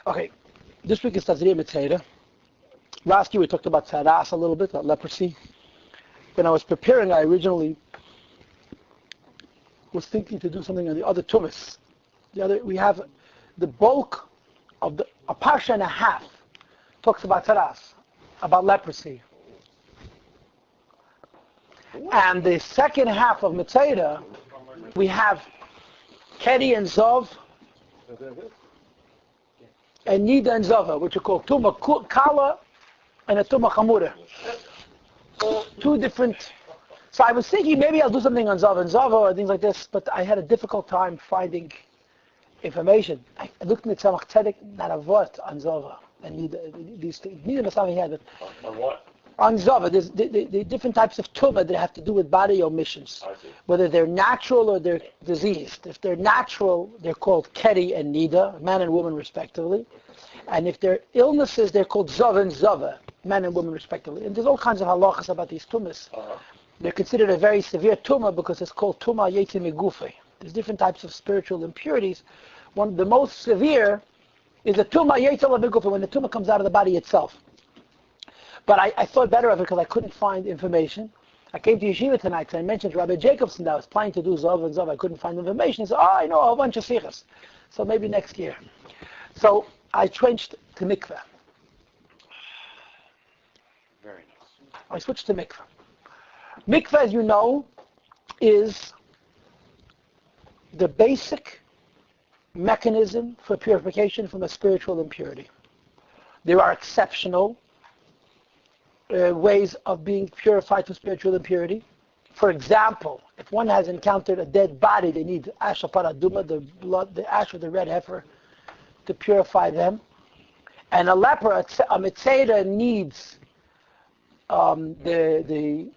Okay, this week is Tazriah Mitzvah. Last year we talked about tzaras a little bit, about leprosy. When I was preparing, I originally was thinking to do something on the other tumas. We have the bulk of a parsha and a half talks about tzaras, about leprosy. And the second half of Mitzvah, we have Keri and Zov, and Nida and Zava, which are called Tumah Kala and a Tumah Chamura. Two different. So I was thinking maybe I'll do something on Zava and Zava or things like this, but I had a difficult time finding information. I looked in the Tzemach Tzedek, not a word on Zava and Nida. These things. Nida must have had, but on what? On Zava, there's the different types of tumah that have to do with body omissions, whether they're natural or they're diseased. If they're natural, they're called Keri and Nida, man and woman respectively. And if they're illnesses, they're called Zav and Zava, man and woman respectively. And there's all kinds of halachas about these tumahs. They're considered a very severe tumah because it's called Tumah Yetzi Migufe. There's different types of spiritual impurities. One of the most severe is the Tumah Yetzi Migufe, when the tumah comes out of the body itself. But I thought better of it because I couldn't find information. I came to Yeshiva tonight and I mentioned Rabbi Jacobson that I was planning to do Zov and Zov. I couldn't find information. He said, I know a whole bunch of Sichas. So maybe next year. So I changed to Mikveh. Very nice. I switched to Mikveh. Mikveh, as you know, is the basic mechanism for purification from a spiritual impurity. There are exceptional ways of being purified from spiritual impurity. For example, if one has encountered a dead body, they need ash paraduma, the blood, the ash of the red heifer, to purify them. And a leper, a mitzvah, needs the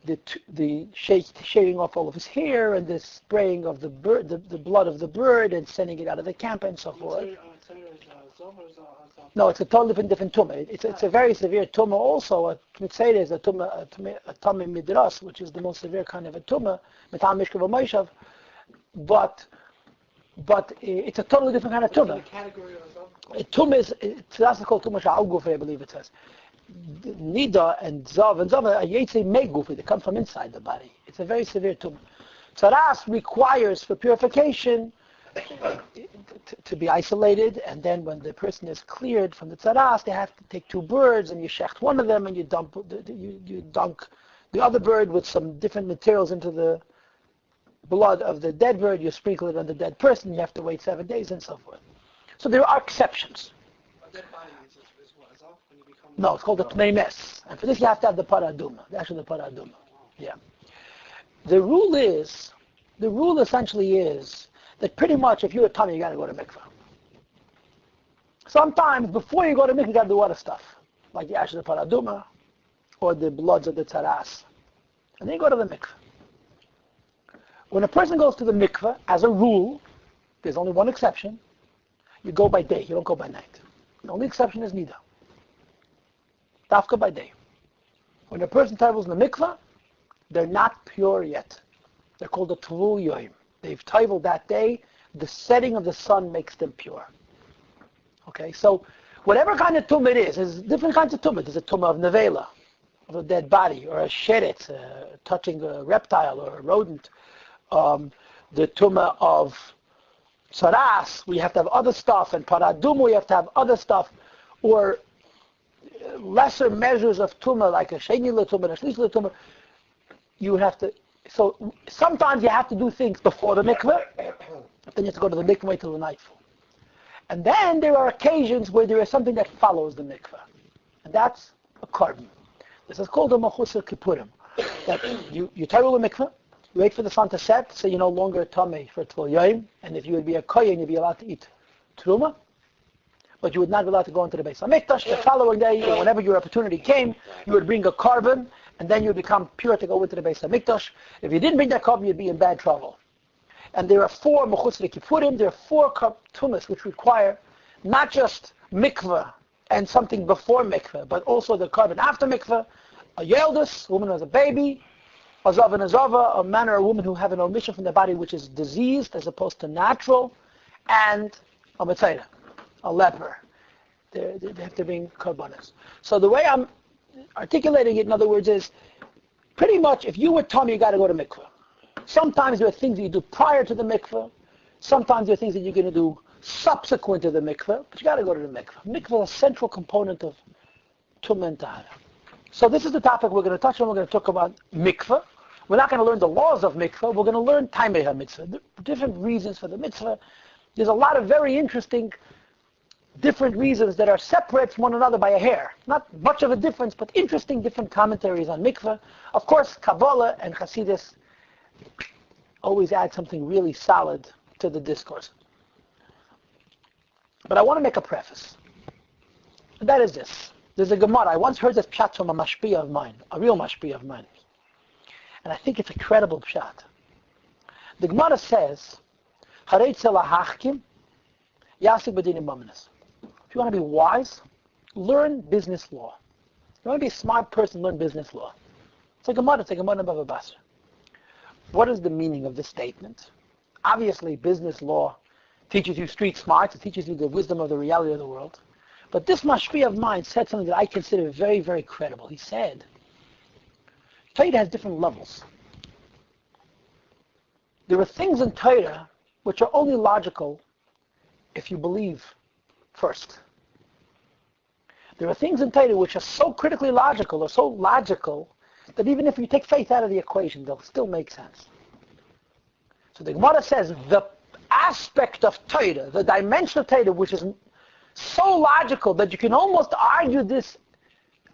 shaving off all of his hair and the spraying of the bird, the blood of the bird, and sending it out of the camp and so forth. No, it's a totally different tumah. It's a very severe tumah also. A mitzvah is a tumah midras, which is the most severe kind of a tumah, metam mishkav v'moishav. But it's a totally different kind of tumah. A tumah is, that's called tumah sha'al I believe it says. Nida and Zav are Yetzi Megufi, they come from inside the body. It's a very severe tumah. Tzaras requires for purification to be isolated, and then when the person is cleared from the tzaras, they have to take two birds and you shecht one of them and you dunk the other bird with some different materials into the blood of the dead bird. You sprinkle it on the dead person. You have to wait 7 days and so forth. So there are exceptions. A dead body is what? Is off when you become... No, it's called the Tmei Mes. And for this you have to have the paraduma. Actually, the paraduma. Yeah. The rule essentially is that pretty much if you're a tummy, you got to go to mikveh. Sometimes before you go to mikveh, you got to do other stuff, like the ash of the paraduma or the bloods of the tzaras. And then you go to the mikveh. When a person goes to the mikveh, as a rule, there's only one exception. You go by day, you don't go by night. The only exception is nida. Dafka by day. When a person travels in the mikveh, they're not pure yet. They're called the Tevul Yoim. They've titled that day, the setting of the sun makes them pure. Okay, so whatever kind of tumah it is, there's different kinds of tumah. There's a tumah of nevela, of a dead body, or a sheret, touching a reptile or a rodent. The tumah of tzaras, we have to have other stuff, and paradum, we have to have other stuff, or lesser measures of tumah, like a sheni tumah, a shlish tumah. You have to. So sometimes you have to do things before the mikveh, then you have to go to the mikveh till the nightfall. And then there are occasions where there is something that follows the mikveh, and that's a carbon. This is called a machusar kippurim. That you tevel the mikveh, you wait for the sun to set, so you're no longer a tamei for 12 yom, and if you would be a kohen, you'd be allowed to eat truma, but you would not be allowed to go into the Beis HaMikdash. The following day, or whenever your opportunity came, you would bring a carbon, and then you would become pure to go into the Beis HaMikdash. If you didn't bring that carbon, you'd be in bad trouble. And there are 4 mechutz kippurim, there are 4 tumas which require not just mikveh and something before mikveh, but also the carbon after mikveh, a yeldus, a woman who has a baby, a zav and a zava, a man or a woman who have an omission from their body which is diseased as opposed to natural, and a mitzvah, a leper. They have to bring korbanos. So the way I'm articulating it, in other words, is pretty much if you were Tommy, you got to go to mikveh. Sometimes there are things that you do prior to the mikveh. Sometimes there are things that you're going to do subsequent to the mikveh, but you got to go to the mikveh. Mikveh is a central component of Tumah and Tahara. So this is the topic we're going to touch on. We're going to talk about mikveh. We're not going to learn the laws of mikveh. We're going to learn timei ha-mitzvah, the different reasons for the mitzvah. There's a lot of very interesting different reasons that are separate from one another by a hair. Not much of a difference, but interesting different commentaries on mikveh. Of course, Kabbalah and Hasidus always add something really solid to the discourse. But I want to make a preface. And that is this. There's a Gemara. I once heard this pshat from a mashpia of mine, a real mashpia of mine. And I think it's a credible pshat. The Gemara says, Hareitzel ha'achkim yasik b'dinim mamanis. If you want to be wise, learn business law. If you want to be a smart person, learn business law. It's a Gemara in Bava Basra. What is the meaning of this statement? Obviously, business law teaches you street smarts. It teaches you the wisdom of the reality of the world. But this mashpia of mine said something that I consider very, very credible. He said, Torah has different levels. There are things in Torah which are only logical if you believe first. There are things in Torah which are so critically logical or so logical that even if you take faith out of the equation, they'll still make sense. So the Gemara says the aspect of Torah, the dimension of Torah, which is so logical that you can almost argue this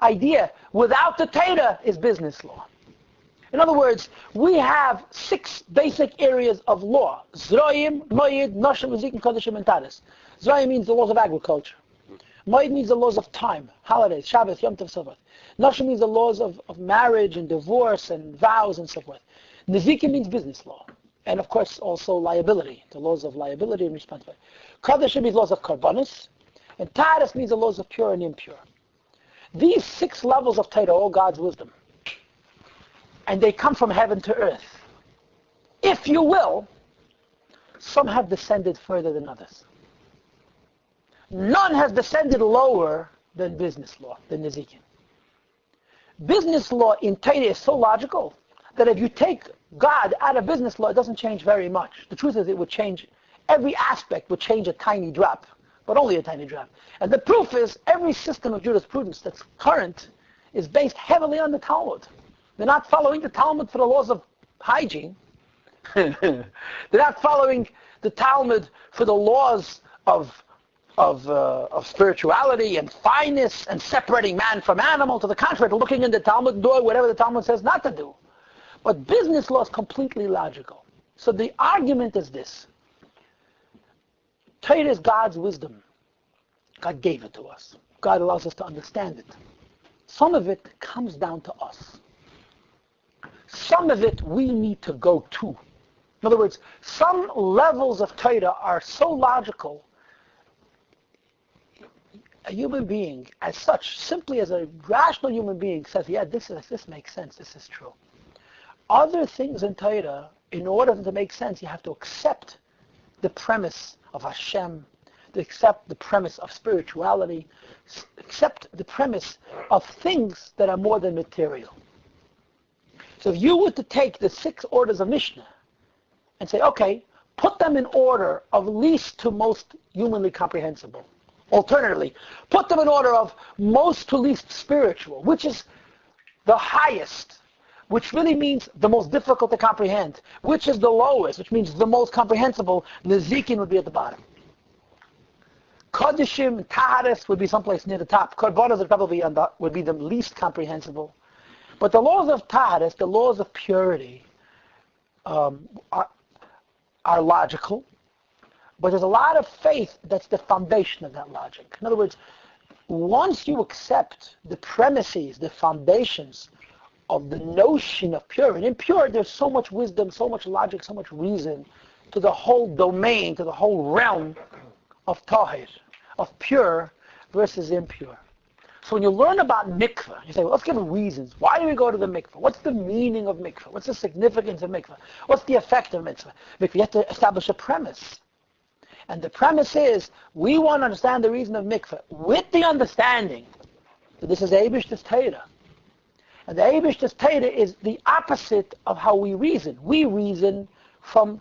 idea without the Torah, is business law. In other words, we have 6 basic areas of law. Zroim, Moed, Noshim, Zikin, Kodeshim, and Taris. Zroim means the laws of agriculture. Moed means the laws of time, holidays, Shabbos, Yom Tov, so forth. Noshim means the laws of marriage and divorce and vows and so forth. Nezikin means business law. And of course also liability, the laws of liability and responsibility. Kodeshim means laws of korbanos. And Taris means the laws of pure and impure. These 6 levels of Torah are all God's wisdom. And they come from heaven to earth. If you will, some have descended further than others. None has descended lower than business law, than Nezikin. Business law in Torah is so logical that if you take God out of business law, it doesn't change very much. The truth is it would change, every aspect would change a tiny drop, but only a tiny drop. And the proof is every system of jurisprudence that's current is based heavily on the Talmud. They're not following the Talmud for the laws of hygiene. They're not following the Talmud for the laws of spirituality and fineness and separating man from animal. To the contrary, they're looking in the Talmud, doing whatever the Talmud says not to do. But business law is completely logical. So the argument is this. Torah is God's wisdom. God gave it to us. God allows us to understand it. Some of it comes down to us. Some of it we need to go to. In other words, some levels of Torah are so logical. A human being, as such, simply as a rational human being, says, yeah, this makes sense, this is true. Other things in Torah, in order to make sense, you have to accept the premise of Hashem, to accept the premise of spirituality, accept the premise of things that are more than material. So if you were to take the 6 orders of Mishnah and say, okay, put them in order of least to most humanly comprehensible. Alternatively, put them in order of most to least spiritual, which is the highest, which really means the most difficult to comprehend, which is the lowest, which means the most comprehensible. Nezikin would be at the bottom. Kodeshim and Taharis would be someplace near the top. Korbanos would probably would be the least comprehensible. But the laws of Taharis, the laws of purity, are logical. But there's a lot of faith that's the foundation of that logic. In other words, once you accept the premises, the foundations of the notion of pure and impure, there's so much wisdom, so much logic, so much reason to the whole domain, to the whole realm of tahir, of pure versus impure. So when you learn about mikveh, you say, well, let's give reasons. Why do we go to the mikveh? What's the meaning of mikveh? What's the significance of mikveh? What's the effect of mikveh? You have to establish a premise. And the premise is, we want to understand the reason of mikveh with the understanding that this is Eibishter's Torah. And the Eibishter's Torah is the opposite of how we reason. We reason from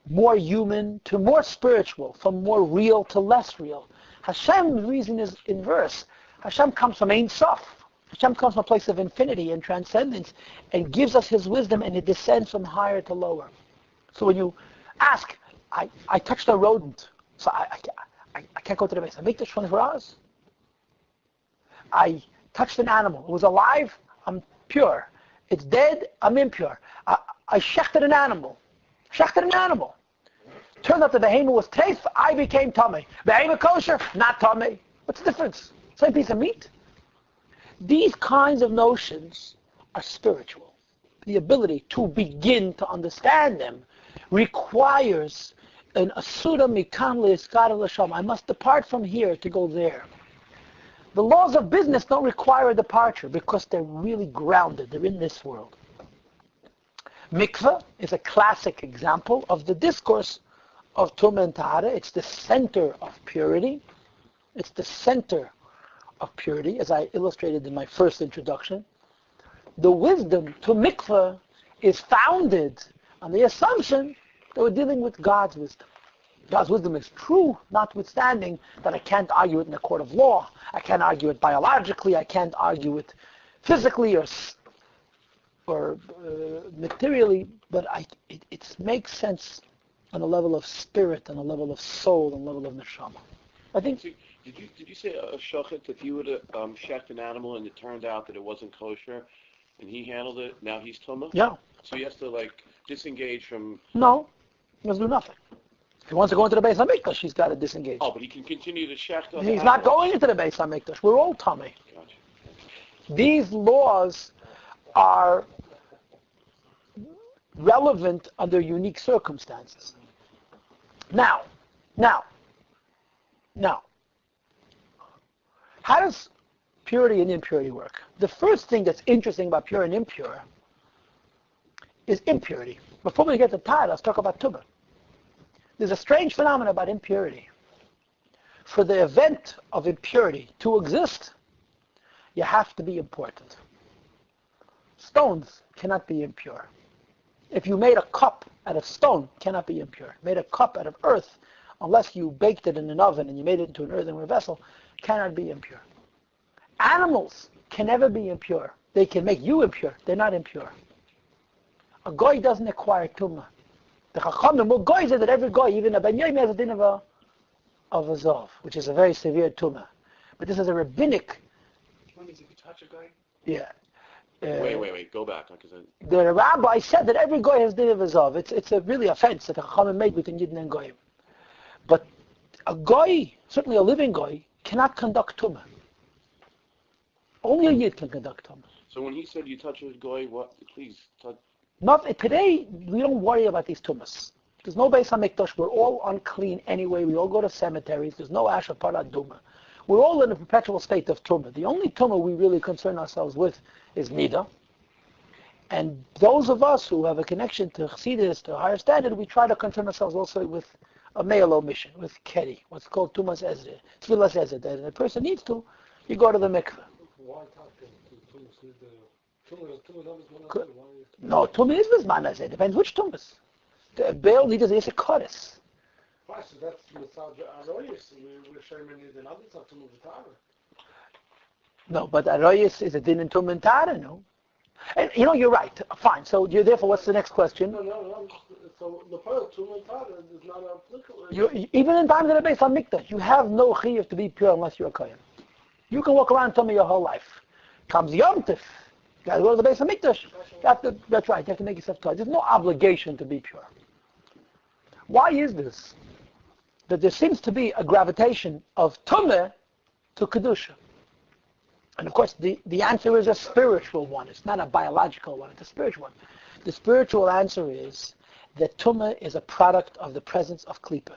more human to more spiritual, from more real to less real. Hashem's reason is inverse. Hashem comes from Ein Sof. Hashem comes from a place of infinity and transcendence and gives us His wisdom, and it descends from higher to lower. So when you ask, I touched a rodent, so I can't go to the base. I make this 24 hours. I touched an animal. It was alive, I'm pure. It's dead, I'm impure. I shechted an animal. Turned out the behemoth was teif, I became tummy. Behemoth kosher, not tummy. What's the difference? Same piece of meat? These kinds of notions are spiritual. The ability to begin to understand them requires an asura mikan leiskar l'sham. I must depart from here to go there. The laws of business don't require a departure because they're really grounded. They're in this world. Mikveh is a classic example of the discourse of Tumah and Tahara. It's the center of purity. It's the center of purity, as I illustrated in my first introduction. The wisdom to mikveh is founded on the assumption that we're dealing with God's wisdom. God's wisdom is true, notwithstanding that I can't argue it in a court of law. I can't argue it biologically. I can't argue it physically or materially, but it makes sense on a level of spirit, on a level of soul, on a level of neshama. I think. Did you say a shochet, if you would have shecht an animal and it turned out that it wasn't kosher, and he handled it, now he's tumah? Yeah. So he has to disengage from. No, he doesn't do nothing. If he wants to go into the Beis HaMikdash, he's got to disengage. Oh, but he can continue to shecht. He's not going into the Beis HaMikdash. We're all tummy. Gotcha. These laws are relevant under unique circumstances. Now, how does purity and impurity work? The first thing that's interesting about pure and impure is impurity. Before we get to Tahara, let's talk about Tumah. There's a strange phenomenon about impurity. For the event of impurity to exist, you have to be important. Stones cannot be impure. If you made a cup out of stone, it cannot be impure. Made a cup out of earth, unless you baked it in an oven and you made it into an earthenware vessel, cannot be impure. Animals can never be impure. They can make you impure. They're not impure. A goy doesn't acquire tumah. The chachamim will goy say that every goy, even a ben yoyim, has a din of a zov, which is a very severe tumah. But this is a rabbinic. What means if you touch a guy? Yeah. Wait, go back. The rabbi said that every goy has din of a zov. It's a really offense that the chachamim made between yidden and goyim. But a goy, certainly a living goy, cannot conduct tumah. Only a yid can conduct tumah. So when he said you touch a goy, what? Please touch. Today, we don't worry about these tumas. There's no Beis HaMikdash. We're all unclean anyway. We all go to cemeteries. There's no Asher Parad Duma. We're all in a perpetual state of tumah. The only tumah we really concern ourselves with is nida. And those of us who have a connection to Chassidus, to a higher standard, we try to concern ourselves also with a male omission, with keri, what's called tumas ezre, tvilas ezre. That a person needs to, you go to the mikveh. Why talk to No, tumah is bizman ezre. Depends which tumas. The bail needs a kodesh. Right, so that's massage aroyis. We're shaming it and others have to move the Tahara. No, but aroyis is a din in Tumah and Tahara, no? And you're right. Fine. So therefore, what's the next question? No. So the part of Tumah and Tahara is not applicable. Even in times of the Beis HaMikdash, you have no chiyuv to be pure unless you're a kohen. You can walk around Tumah your whole life. Comes Yom Tov, you got to go to the Beis HaMikdash. That's right. You have to make yourself kohen. There's no obligation to be pure. Why is this? That there seems to be a gravitation of Tumah to Kedusha. And of course, the answer is a spiritual one. It's not a biological one. It's a spiritual one. The spiritual answer is that Tumah is a product of the presence of Klipa,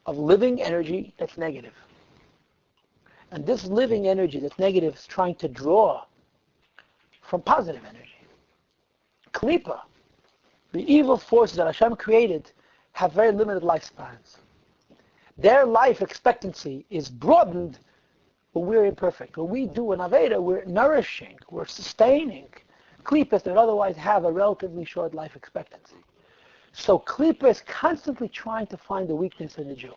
of living energy that's negative. And this living energy that's negative is trying to draw from positive energy. Klipa, the evil forces that Hashem created, have very limited lifespans. Their life expectancy is broadened when we're imperfect. When we do an Aveda, we're nourishing, we're sustaining Klippas that would otherwise have a relatively short life expectancy. So Klippa is constantly trying to find the weakness in the Jew.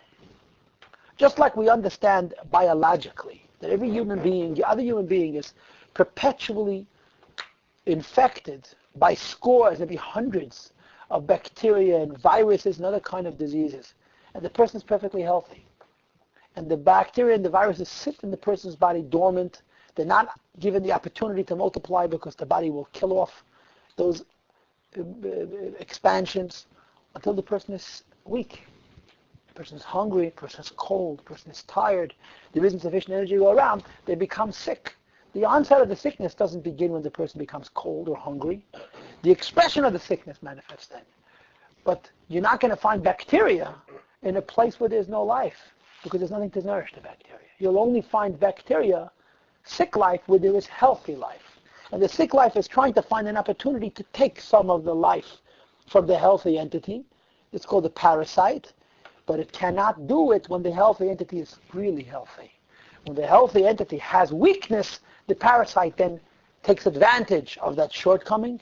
Just like we understand biologically that every human being, the other human being is perpetually infected by scores, maybe hundreds of bacteria and viruses and other kind of diseases. And the person is perfectly healthy. And the bacteria and the viruses sit in the person's body dormant. They're not given the opportunity to multiply because the body will kill off those expansions until the person is weak. The person is hungry, the person is cold, the person is tired, there isn't sufficient energy to go around, they become sick. The onset of the sickness doesn't begin when the person becomes cold or hungry. The expression of the sickness manifests then. But you're not going to find bacteria in a place where there's no life because there's nothing to nourish the bacteria. You'll only find bacteria, sick life, where there is healthy life. And the sick life is trying to find an opportunity to take some of the life from the healthy entity. It's called a parasite, but it cannot do it when the healthy entity is really healthy. When the healthy entity has weakness, the parasite then takes advantage of that shortcoming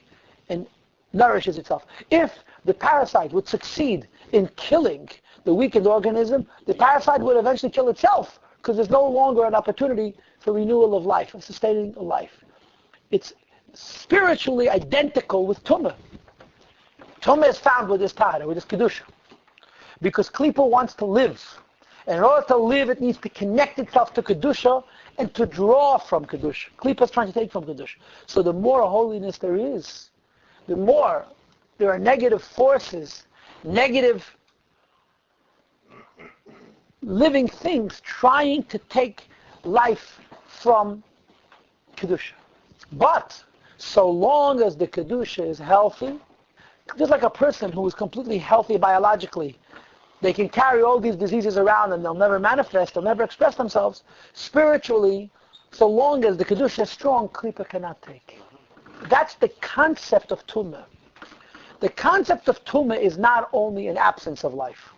and nourishes itself. If the parasite would succeed in killing the weakened organism, the parasite would eventually kill itself because there's no longer an opportunity for renewal of life, of sustaining life. It's spiritually identical with Tumah. Tumah is found with this Tahara, with this Kedusha. Because Klippa wants to live. And in order to live, it needs to connect itself to Kedusha and to draw from Kedusha. Klippa is trying to take from Kedusha. So the more holiness there is, the more there are negative forces, negative living things trying to take life from Kedusha. But so long as the Kedusha is healthy, just like a person who is completely healthy biologically, they can carry all these diseases around and they'll never manifest, they'll never express themselves. Spiritually, so long as the Kedusha is strong, Klippa cannot take. That's the concept of Tumah. The concept of Tumah is not only an absence of life.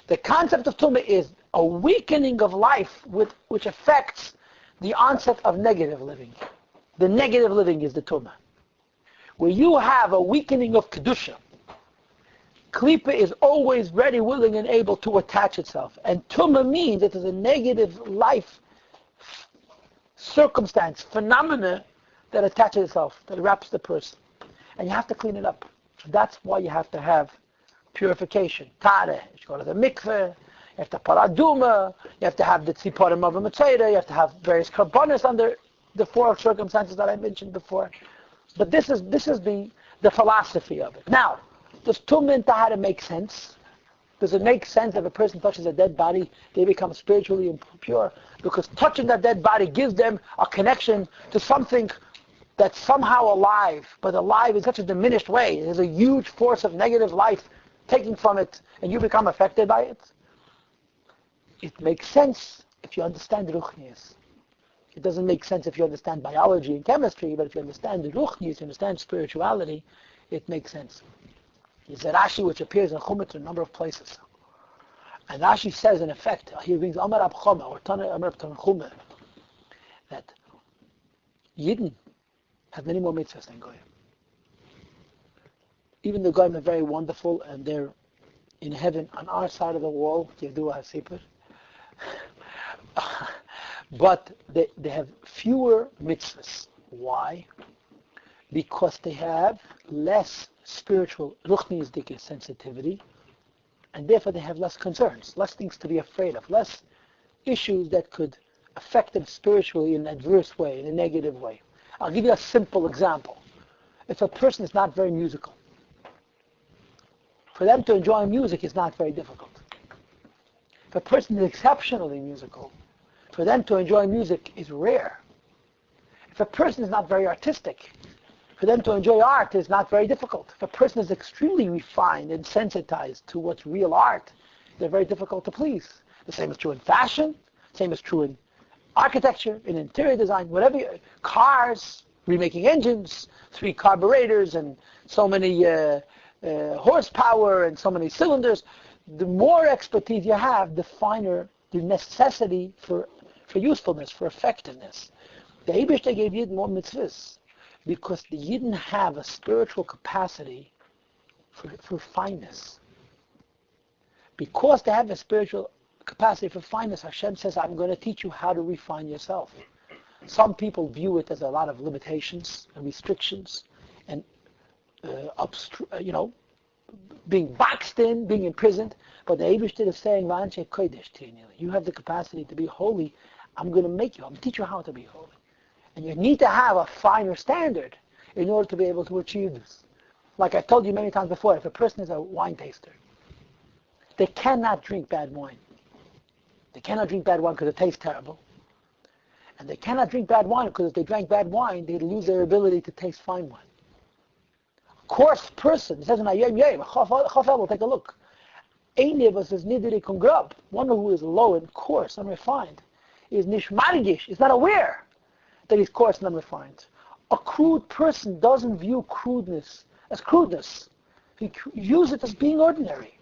The concept of Tumah is a weakening of life which affects the onset of negative living. The negative living is the Tumah. Where you have a weakening of Kedusha, Klippa is always ready, willing, and able to attach itself. And Tumah means it is a negative life circumstance, phenomena that attaches itself, that wraps the person. And you have to clean it up. That's why you have to have purification. Tahara. You go to the mikveh, you have to paraduma, you have to have the tziporim of a mitzvah, you have to have various karbonis under the four circumstances that I mentioned before. But this is the philosophy of it. Now, does Tumah and Tahara make sense? Does it make sense that if a person touches a dead body, they become spiritually impure? Because touching that dead body gives them a connection to something that's somehow alive, but alive in such a diminished way. There's a huge force of negative life taking from it, and you become affected by it. It makes sense if you understand Ruchnius. It doesn't make sense if you understand biology and chemistry, but if you understand the Ruchnius, you understand spirituality, it makes sense. It's a Rashi which appears in Chumash in a number of places. And Rashi says, in effect, he brings Amar Ab Choma, or Tana Amar Ab Tanchuma, that Yidden have many more mitzvahs than Goyim. Even the Goyim are very wonderful, and they're in heaven on our side of the wall, Yevdu HaSipur. But they have fewer mitzvahs. Why? Because they have less spiritual ruchniistic sensitivity, and therefore they have less concerns, less things to be afraid of, less issues that could affect them spiritually in an adverse way, in a negative way. I'll give you a simple example. If a person is not very musical, for them to enjoy music is not very difficult. If a person is exceptionally musical, for them to enjoy music is rare. If a person is not very artistic, for them to enjoy art is not very difficult. If a person is extremely refined and sensitized to what's real art, they're very difficult to please. The same is true in fashion, the same is true in architecture, in interior design, whatever. Cars, remaking engines, 3 carburetors and so many horsepower and so many cylinders. the more expertise you have, the finer the necessity for usefulness, for effectiveness. The Eibishter gave Yidden more mitzvahs because the Yidden have a spiritual capacity for fineness. Because they have a spiritual capacity for fineness, Hashem says, I'm going to teach you how to refine yourself. Some people view it as a lot of limitations and restrictions and being boxed in, being imprisoned. But the Eibishter is saying, you have the capacity to be holy. I'm going to make you. I'm going to teach you how to be holy. And you need to have a finer standard in order to be able to achieve this. Like I told you many times before, if a person is a wine taster, they cannot drink bad wine. They cannot drink bad wine because it tastes terrible. And they cannot drink bad wine because if they drank bad wine, they'd lose their ability to taste fine wine. A coarse person, it says in Ayem Yem, Chafel will take a look. Einevas is nidiri kungrab. One who is low and coarse, unrefined, is nishmargish, is not aware that he's coarse and unrefined. A crude person doesn't view crudeness as crudeness. He views it as being ordinary.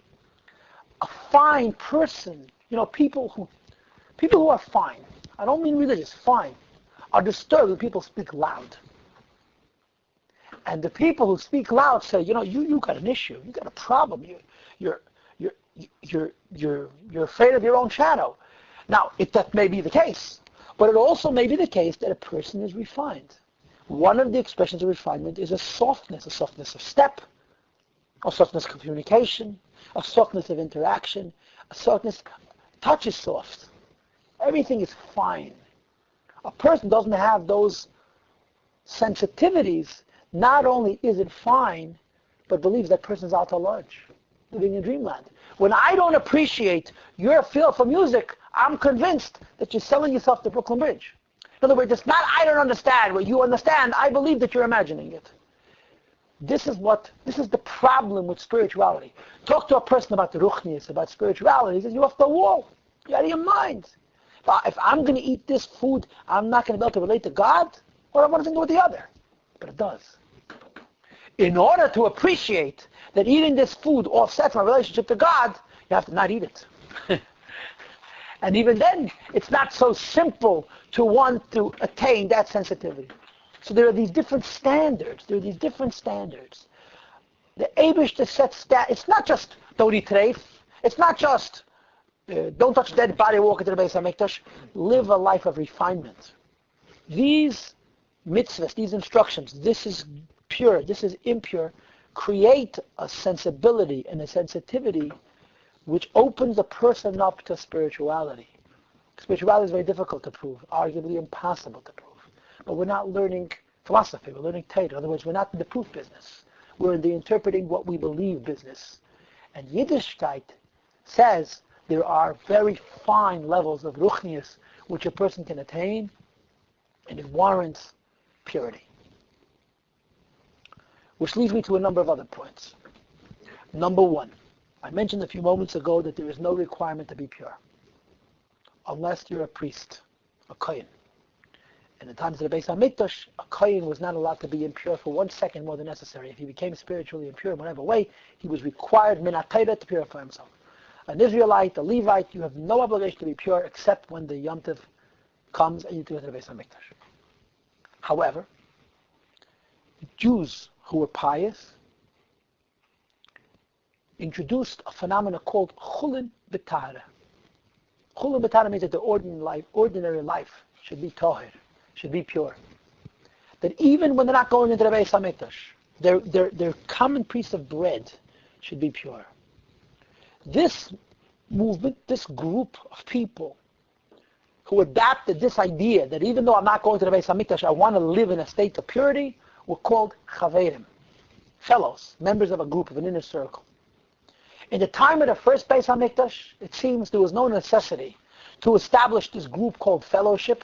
A fine person, people who are fine, I don't mean religious, fine, are disturbed when people speak loud. And the people who speak loud say, you got an issue, you got a problem, you're afraid of your own shadow. Now, that may be the case, but it also may be the case that a person is refined. One of the expressions of refinement is a softness of step, a softness of communication, a softness of interaction, a softness, touch is soft. Everything is fine. A person doesn't have those sensitivities. Not only is it fine, but believes that person's out to lunch, living in dreamland. When I don't appreciate your feel for music, I'm convinced that you're selling yourself to Brooklyn Bridge. In other words, it's not I don't understand what you understand. I believe that you're imagining it. This is the problem with spirituality. Talk to a person about the ruchnius, about spirituality. He says, you're off the wall. You're out of your mind. If I'm going to eat this food, I'm not going to be able to relate to God, or one thing or the other. But it does. In order to appreciate that eating this food offsets my relationship to God, you have to not eat it. And even then, it's not so simple to want to attain that sensitivity. So there are these different standards. The Eibishter sets that. It's not just don't eat treif. It's not just don't touch dead body, walk into the Beis HaMikdash. Live a life of refinement. These mitzvahs, these instructions, this is pure, this is impure, create a sensibility and a sensitivity which opens a person up to spirituality. Spirituality is very difficult to prove, arguably impossible to prove. But we're not learning philosophy, we're learning Torah. In other words, we're not in the proof business. We're in the interpreting what we believe business. And Yiddishkeit says there are very fine levels of ruchnius which a person can attain, and it warrants purity. Which leads me to a number of other points. Number one, I mentioned a few moments ago that there is no requirement to be pure, unless you're a priest, a kohen. In the times of the Beis HaMikdash, a kohen was not allowed to be impure for 1 second more than necessary. If he became spiritually impure in whatever way, he was required min ha-Torah to purify himself. An Israelite, a Levite, you have no obligation to be pure except when the Yom Tov comes and you do it to the Beis HaMikdash. However, Jews who were pious introduced a phenomenon called chulin b'tahara. Chulin b'tahara means that the ordinary life should be tahir, should be pure. That even when they're not going into the Beis HaMikdash, their common piece of bread should be pure. This movement, this group of people who adapted this idea that even though I'm not going to the Beis HaMikdash, I want to live in a state of purity, were called chaverim, fellows, members of a group, of an inner circle. In the time of the first Beis HaMikdash, it seems there was no necessity to establish this group called fellowship,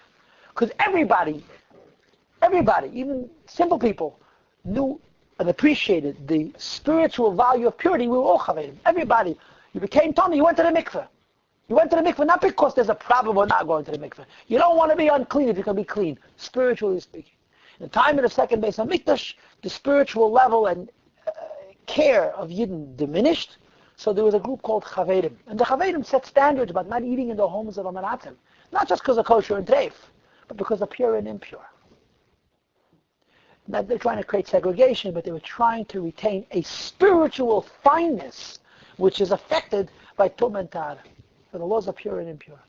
because everybody, even simple people, knew and appreciated the spiritual value of purity. We were all chaverim. Everybody, you became Tommy, you went to the mikveh. You went to the mikveh not because there's a problem with not going to the mikveh. You don't want to be unclean if you can be clean, spiritually speaking. In the time of the second Beis HaMikdash, the spiritual level and care of Yidden diminished, So there was a group called Chavedim. And the Chavedim set standards about not eating in the homes of Amaratim. Not just because of kosher and treif, but because of pure and impure. Not they're trying to create segregation, but they were trying to retain a spiritual fineness which is affected by Tumah and Tahara. So the laws are pure and impure.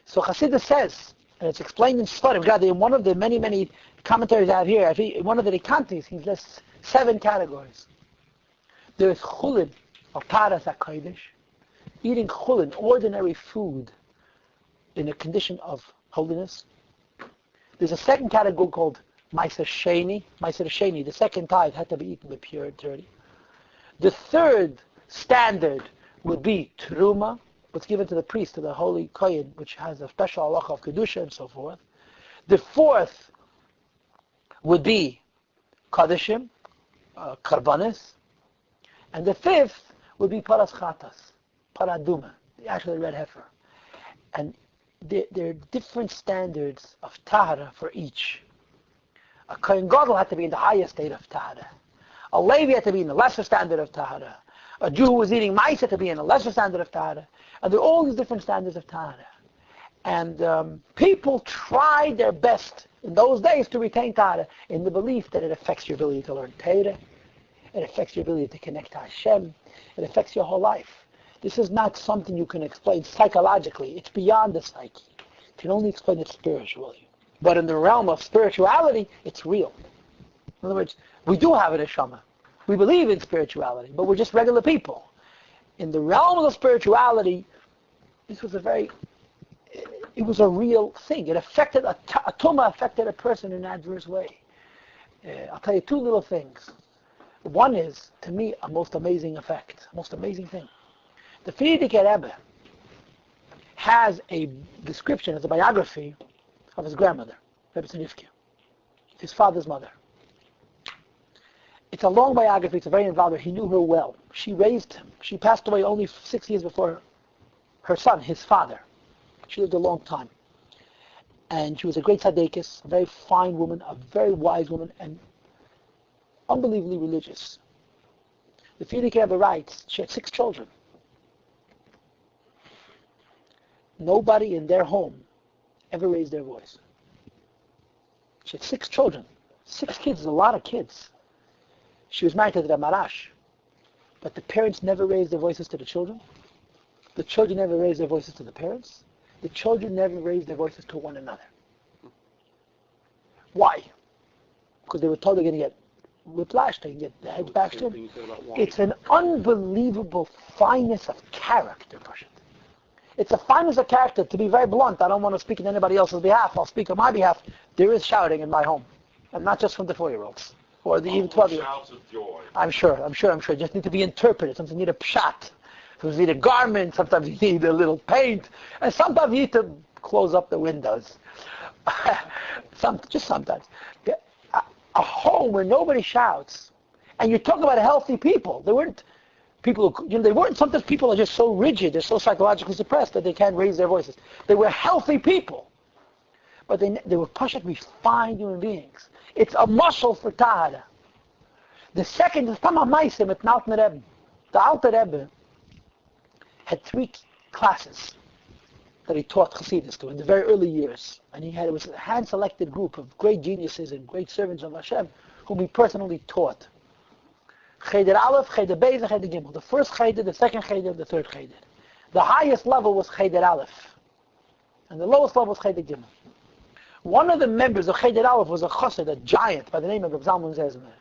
So Chassidus says, and it's explained in Sefer, in one of the many commentaries I have here, in one of the Rikantis, he lists 7 categories. There is chulin, of Paras HaKodesh, eating chulin, ordinary food, in a condition of holiness. There's a second category called Meiser Sheni. The second tithe had to be eaten with purity. The third standard would be Truma, what's given to the priest, to the holy Kohen, which has a special halacha of Kedusha and so forth. The fourth would be Kadeshim, Karbanis. And the fifth would be Paras Chatas, Paraduma, actually red heifer. And there are different standards of Tahara for each. A Kohen Gadol had to be in the highest state of Tahara. A Levi had to be in the lesser standard of Tahara. A Jew who was eating mice had to be in a lesser standard of Tahara. And there are all these different standards of Tahara. And people tried their best in those days to retain Tahara in the belief that it affects your ability to learn Torah. It affects your ability to connect to Hashem. It affects your whole life. This is not something you can explain psychologically. It's beyond the psyche. You can only explain it spiritually. But in the realm of spirituality, it's real. In other words, we do have an neshama. We believe in spirituality, but we're just regular people. In the realm of spirituality, this was it was a real thing. It affected, a tumah affected a person in an adverse way. I'll tell you 2 little things. One is, to me, a most amazing effect, most amazing thing. The Frierdiker Rebbe has a description, as a biography, of his grandmother, Rebbe Tzaddikim, his father's mother. It's a long biography, it's a very involved. He knew her well. She raised him. She passed away only 6 years before her son, his father. She lived a long time. And she was a great tzaddikis, a very fine woman, a very wise woman, and unbelievably religious. The Frierdiker Rebbe writes, she had 6 children. Nobody in their home ever raised their voice. She had 6 children. 6 kids is a lot of kids. She was married to the Marash. But the parents never raised their voices to the children. The children never raised their voices to the parents. The children never raised their voices to one another. Why? Because they were told they're going to get whiplashed, they can get the heads bashed in. It's an unbelievable fineness of character, Parsha. It's a fineness of character. To be very blunt, I don't want to speak on anybody else's behalf. I'll speak on my behalf. There is shouting in my home. And not just from the 4-year-olds. Or the even 12-year-olds. Shouts of joy. I'm sure. It just needs to be interpreted. Sometimes you need a pshat. Sometimes you need a garment. Sometimes you need a little paint. And sometimes you need to close up the windows. Just sometimes. A home where nobody shouts. And you're talking about healthy people. They weren't people who, they weren't, sometimes people are just so rigid, they're so psychologically suppressed that they can't raise their voices. They were healthy people. But they were Pashat refined human beings. It's a muscle for Tahara. The second is Tamah Maisim at Alter Rebbe. The Alter Rebbe had 3 classes that he taught Chassidus to in the very early years. And it was a hand-selected group of great geniuses and great servants of Hashem whom he personally taught. Cheder Aleph, Cheder Beis, and Cheder Gimel. The first Cheder, the second Cheder, the third Cheder. The highest level was Cheder Aleph. And the lowest level was Cheder Gimel. One of the members of Cheder Aleph was a chassid, a giant, by the name of Reb Zalman Zezmer.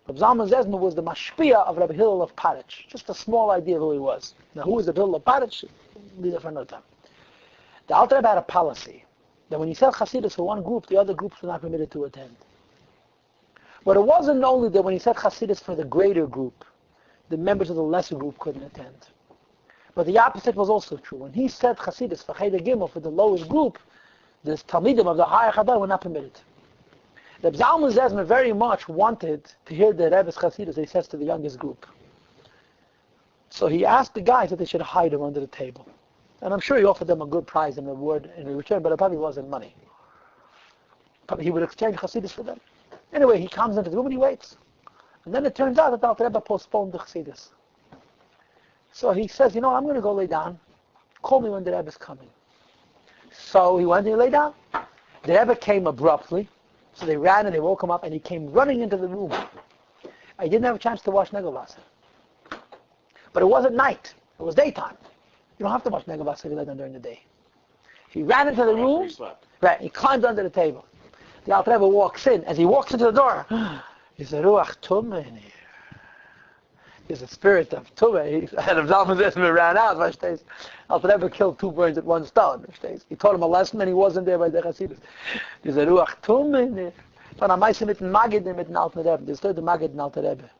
Reb Zalman Zezmer was the mashpia of Reb Hillel of Paritch. Just a small idea of who he was. Now, who was Reb Hillel of Paritch? Leave that for another time. The Alter Rebbe had a policy that when he said Chassidus for one group, the other groups were not permitted to attend. But it wasn't only that when he said Chassidus for the greater group, the members of the lesser group couldn't attend. But the opposite was also true. When he said Chassidus for Cheder Gimel, for the lowest group, the Talmidim of the higher Chadar were not permitted. Reb Zalman Zezmer very much wanted to hear the Rebbe's Chassidus, he says to the youngest group. So he asked the guys that they should hide him under the table. And I'm sure he offered them a good prize and reward in return, but it probably wasn't money. Probably he would exchange Chassidus for them. Anyway, he comes into the room and he waits. And then it turns out that the Alter Rebbe postponed the Chassidus. So he says, I'm going to go lay down. Call me when the Rebbe is coming. So he went and lay down. The Rebbe came abruptly. So they ran and they woke him up, and he came running into the room. I didn't have a chance to wash Negavasa. But it wasn't night. It was daytime. You don't have to wash Negavasa if you lay down during the day. He ran into the room. Right. He climbed under the table. The Alter Rebbe walks in. As he walks into the door, he said, Ruach Tumah in here. There's a spirit of Tumah. And if Zalman ran out, Alter Rebbe killed 2 birds with 1 stone. He taught him a lesson and he wasn't there by the Hasidus. There's a Ruach Tumah in there. Von am meisten mit dem Magid mit dem Alten Rebbe. There's the Magid in Alter Rebbe.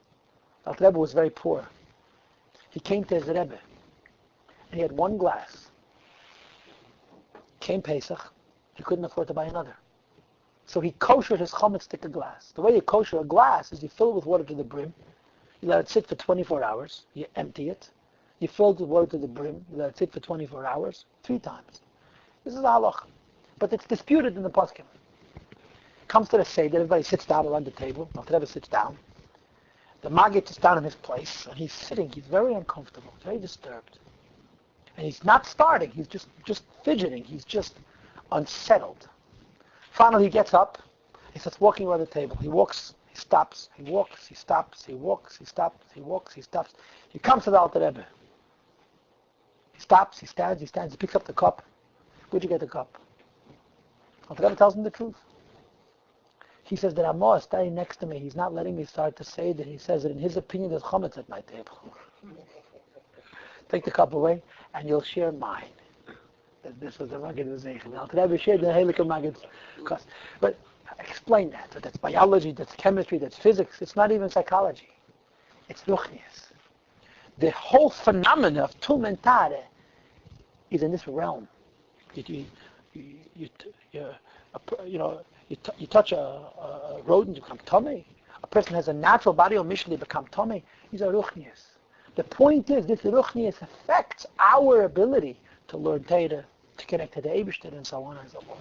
Alter Rebbe was very poor. He came to his Rebbe. And he had 1 glass. Came Pesach. He couldn't afford to buy another. So he koshered his chametz stick a glass. The way you kosher a glass is you fill it with water to the brim. You let it sit for 24 hours. You empty it. You fill it with water to the brim. You let it sit for 24 hours. 3 times. This is a halachik. But it's disputed in the poskim. Comes to the Seder, everybody sits down around the table. Alter Rebbe sits down. The Maggid sits down in his place, and he's sitting. He's very uncomfortable, very disturbed. And he's not starting. He's just fidgeting. He's just unsettled. Finally, he gets up. He starts walking around the table. He walks. He stops. He walks. He stops. He walks. He stops. He walks. He stops. He comes to the Alter Rebbe. He stops. He stands. He stands. He picks up the cup. Where'd you get the cup? Alter Rebbe tells him the truth. He says that Amos standing next to me, he's not letting me start to say that. He says that in his opinion there's chametz at my table. Take the cup away and you'll share mine. That this was the Maggid of Zeichel. Alter Rebbe shared the halachik of Maggid. But explain that. That's biology, that's chemistry, that's physics. It's not even psychology. It's ruchnius. The whole phenomenon of Tumah and Tahara is in this realm. You touch a rodent, you become tummy. A person has a natural body omission, they become tummy. These are ruchnius. The point is, this ruchnius affects our ability to learn Torah, to connect to the Eibishter, and so on and so forth.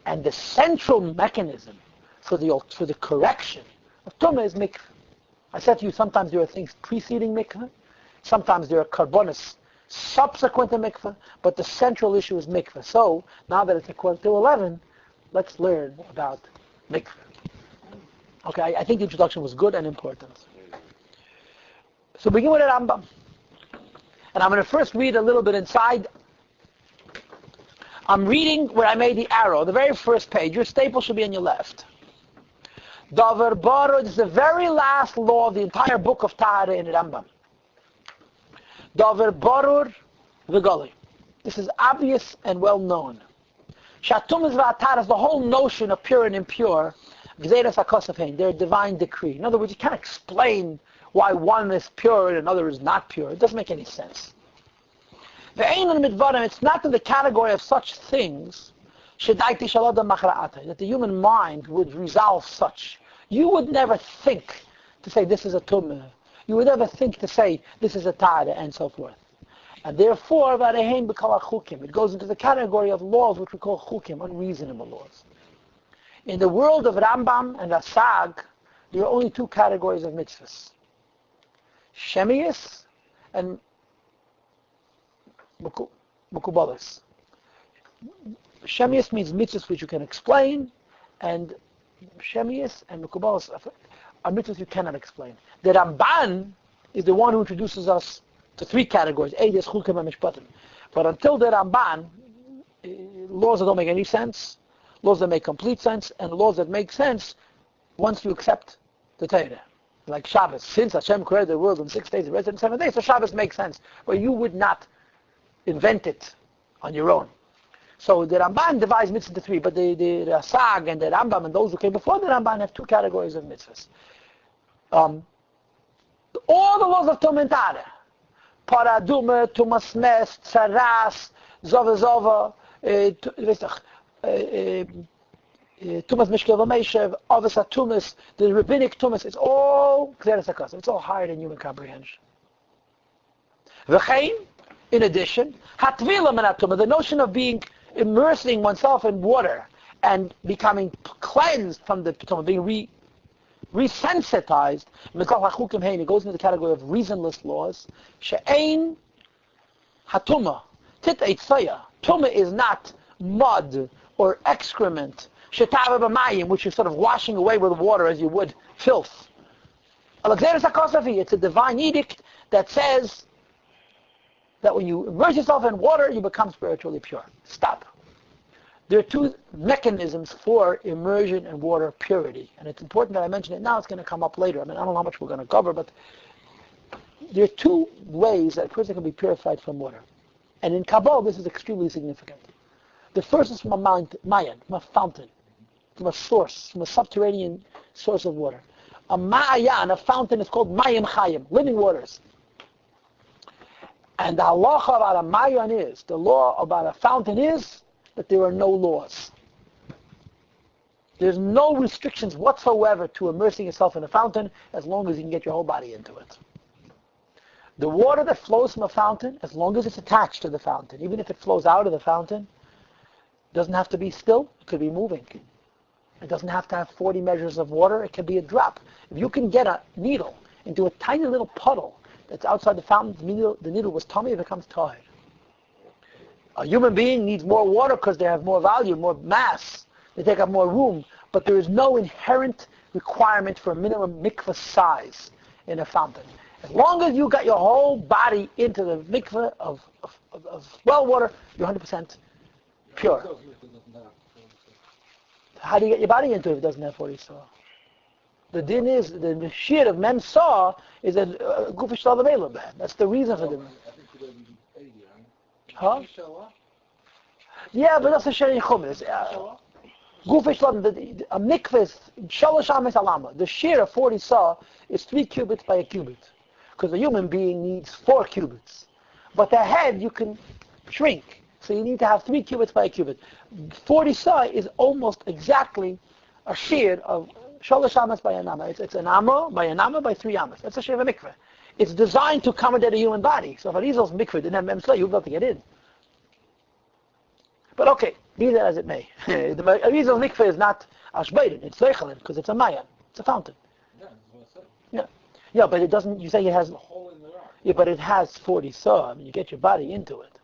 And the central mechanism for the correction of tumah is mikveh. I said to you, sometimes there are things preceding mikveh, sometimes there are karbonis subsequent to mikveh, but the central issue is mikveh. So, now that it's a quarter to 11, let's learn about mikveh. Okay, I think the introduction was good and important. So begin with the Rambam. And I'm going to first read a little bit inside. I'm reading where I made the arrow, the very first page. Your staple should be on your left. Davar Barud is the very last law of the entire book of Tahara in Rambam. Davar Barur V'Gali. This is obvious and well known. Shatumaz V'Atara is the whole notion of pure and impure. Gzeiras HaKosafein, their divine decree. In other words, you can't explain why one is pure and another is not pure. It doesn't make any sense. It's not in the category of such things that the human mind would resolve such. You would never think to say this is a tumah. You would never think to say this is a tahara and so forth. And therefore, it goes into the category of laws which we call chukim, unreasonable laws. In the world of Rambam and Asag, there are only 2 categories of mitzvahs. Shemius and Mukubalas. Shemius means mitzvahs which you can explain, and Shemius and Mukubalas are mitzvahs you cannot explain. The Ramban is the one who introduces us to 3 categories. Eides, Chukim, and Mishpatim. But until the Ramban, laws that don't make any sense, laws that make complete sense, and laws that make sense once you accept the Torah. Like Shabbos. Since Hashem created the world in 6 days, the rest in 7 days, so Shabbos makes sense. But you would not invent it on your own. So the Ramban divides mitzvahs into 3, but the Rasag and the Rambam and those who came before the Ramban have 2 categories of mitzvahs. All the laws of Tumah and Tahara, Paraduma, Tumas Mes, Tsaras, Zova, Tumas Mishkel V'Meishev, Avos HaTumas, the rabbinic Tumas, it's all Gzeres HaKosov. It's all higher than human comprehension. V'chein, in addition, Tevilah min HaTumah, the notion of immersing oneself in water and becoming cleansed from the Tumah, being resensitized, it goes into the category of reasonless laws. She'ein hatuma, tit'eit tzaya. Tumah is not mud or excrement, shetava b'mayim, which you're sort of washing away with water as you would filth. It's a divine edict that says that when you immerse yourself in water, you become spiritually pure. Stop. There are two mechanisms for immersion and water purity. And it's important that I mention it now. It's going to come up later. I don't know how much we're going to cover, but there are two ways that a person can be purified from water. And in Kabbalah, this is extremely significant. The first is from a mayan, from a fountain, from a source, from a subterranean source of water. A ma'ayan, a fountain, is called mayim chayim, living waters. And the halacha about a mayan is, the law about a fountain is, that there are no laws. There's no restrictions whatsoever to immersing yourself in a fountain as long as you can get your whole body into it. The water that flows from a fountain, as long as it's attached to the fountain, even if it flows out of the fountain, doesn't have to be still, it could be moving. It doesn't have to have 40 measures of water, it can be a drop. If you can get a needle into a tiny little puddle that's outside the fountain, the needle was tummy, it becomes tahir. A human being needs more water because they have more volume, more mass. They take up more room. But there is no inherent requirement for a minimum mikveh size in a fountain. As long as you got your whole body into the mikveh of well water, you're 100% pure. How do you get your body into it if it doesn't have 40 saw? The din is, the shear of mem saw is a gufish lav available. That's the reason for the... Huh? Yeah, but that's a sheri chumis. Gufish lav, a mikveh is shalosh ames alama. The shear of 40 saw is 3 cubits by a cubit. Because a human being needs 4 cubits. But the head you can shrink. So you need to have 3 cubits by a cubit. 40 saw is almost exactly a shear of shalosh amas by an amma. It's an amma by 3 ammas. That's a shear of a mikveh. It's designed to accommodate a human body. So if Arizal's mikveh didn't have mem saw, you'd be able to get in. But okay, be that as it may. The Arizal's mikveh is not ashbeiden, it's leichalin, because it's a mayan. It's a fountain. Yeah, but it doesn't, you say it has... Yeah, but it has 40 saw. I mean, you get your body into it.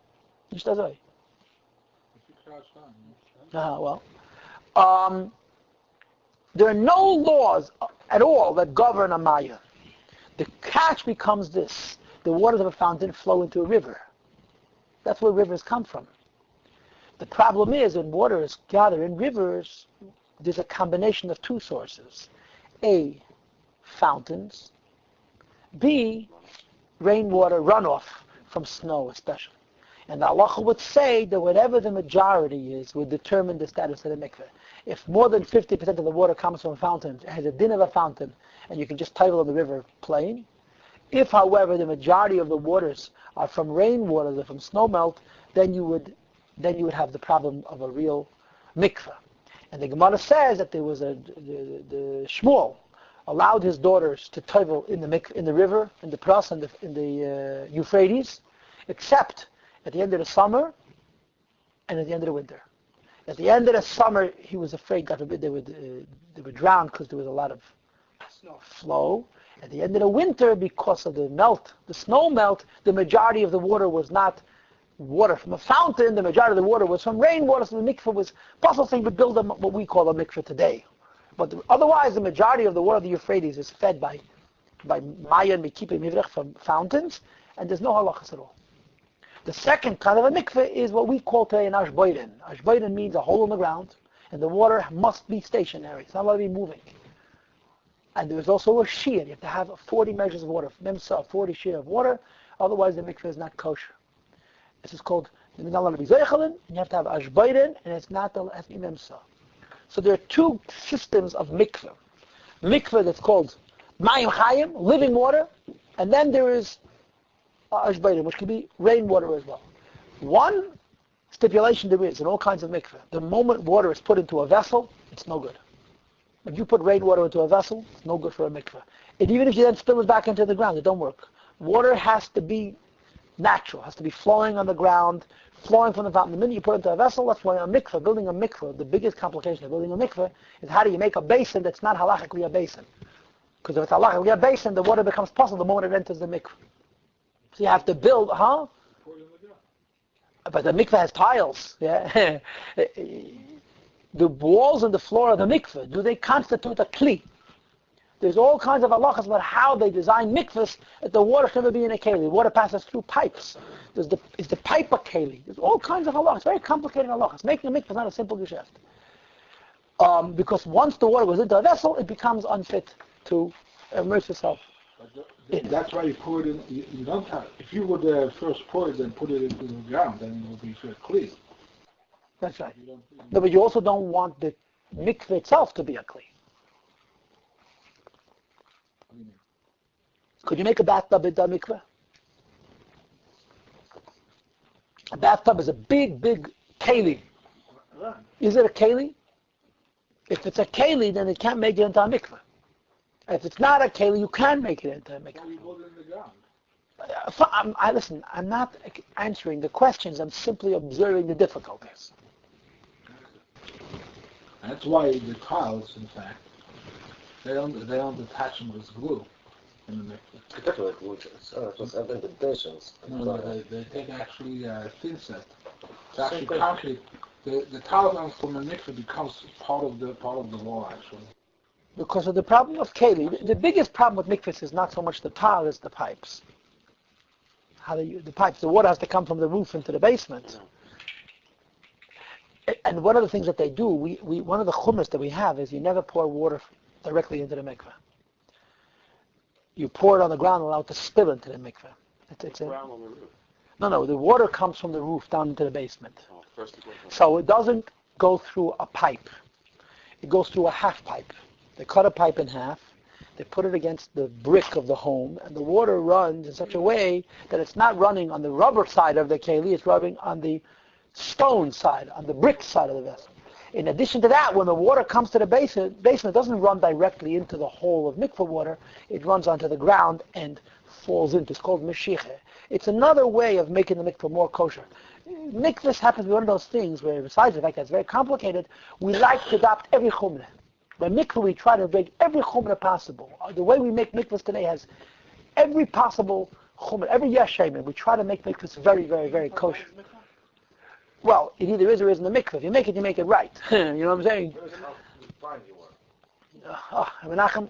There are no laws at all that govern a maya. The catch becomes this. The waters of a fountain flow into a river. That's where rivers come from. The problem is when water is gathered in rivers, there's a combination of two sources. A, fountains. B, rainwater runoff from snow especially. And the halacha would say that whatever the majority is would determine the status of the mikveh. If more than 50% of the water comes from a fountain, it has a din of a fountain, and you can just title on the river plain. If, however, the majority of the waters are from rainwater, they're from snowmelt, then you would have the problem of a real mikveh. And the Gemara says that there was the Shmuel allowed his daughters to tevel in the river, in the Pras, in the Euphrates, except at the end of the summer and at the end of the winter. At the end of the summer, he was afraid, God forbid, they would drown because there was a lot of flow. At the end of the winter, because of the snow melt, the majority of the water was not water from a fountain. The majority of the water was from rainwater, so the mikveh was possible. So he would build what we call a mikveh today. But otherwise, the majority of the water of the Euphrates is fed by Maya and Mekipa Mivrech from fountains, and there's no halachas at all. The second kind of a mikveh is what we call today an ashbeiden. Ashbeiden means a hole in the ground, and the water must be stationary. It's not allowed to be moving. And there's also a shear. You have to have 40 measures of water. Memsa, 40 shear of water. Otherwise, the mikveh is not kosher. This is called, it's not allowed to be zeichelin, you have to have ashbeiden, and it's not allowed to be memsa. So there are two systems of mikveh. Mikveh that's called mayim chayim, living water, and then there is ashbeiden, which can be rainwater as well. One stipulation there is in all kinds of mikveh. The moment water is put into a vessel, it's no good. If you put rainwater into a vessel, it's no good for a mikveh. And even if you then spill it back into the ground, it don't work. Water has to be natural, has to be flowing on the ground, flowing from the fountain. The minute you put it into a vessel, that's why a mikveh, building a mikveh, the biggest complication of building a mikveh is how do you make a basin that's not halachically a basin. Because if it's halachik, we have basin, the water becomes possible the moment it enters the mikveh. So you have to build, But the mikveh has tiles, yeah. The walls and the floor of the mikveh, do they constitute a kli? There's all kinds of halachas about how they design mikvahs that the water should never be in a keli. The water passes through pipes. Is the pipe a keli? There's all kinds of halachas, very complicated halachas. Making a mikvah is not a simple geschäft. Because once the water goes into a vessel, it becomes unfit to immerse yourself. That's why you pour it in. You don't have. If you would first pour it and put it into the ground, then it will be clean. That's right. No, but you also don't want the mikveh itself to be a kli. Could you make a bathtub with a mikveh? A bathtub is a big, big keli. Is it a keli? If it's a keli, then it can't make it into a mikveh. If it's not a keli, you can make it into a mikveh. Listen, I'm not answering the questions. I'm simply observing the difficulties. That's why the tiles, in fact, they don't attach them with glue. In the Definitely glue. Just indentations. No, they take actually thin set. It's actually concrete. The tile from the mikveh becomes part of the wall actually. Because of the problem of keli, the biggest problem with mikvahs is not so much the tile as the pipes. The pipes, the water has to come from the roof into the basement. And one of the things that they do, one of the chumras that we have is you never pour water directly into the mikveh. You pour it on the ground and allow it to spill into the mikveh. Ground on the roof. No, the water comes from the roof down into the basement. First it goes on. So it doesn't go through a pipe. It goes through a half pipe. They cut a pipe in half, they put it against the brick of the home, and the water runs in such a way that it's not running on the rubber side of the keli, it's running on the stone side, on the brick side of the vessel. In addition to that, when the water comes to the basement, it doesn't run directly into the hole of mikveh water, it runs onto the ground and falls into. It's called meshiche. It's another way of making the mikveh more kosher. Mikvahs happens to be one of those things where, besides the fact that it's very complicated, we like to adopt every chumrah. By mikveh, we try to make every chumrah possible. The way we make mikvahs today has every possible chumrah, every yeshemin. We try to make mikvahs very, very, very kosher. Well, it either is or isn't a mikveh. If you make it right. You know what I'm saying? Menachem.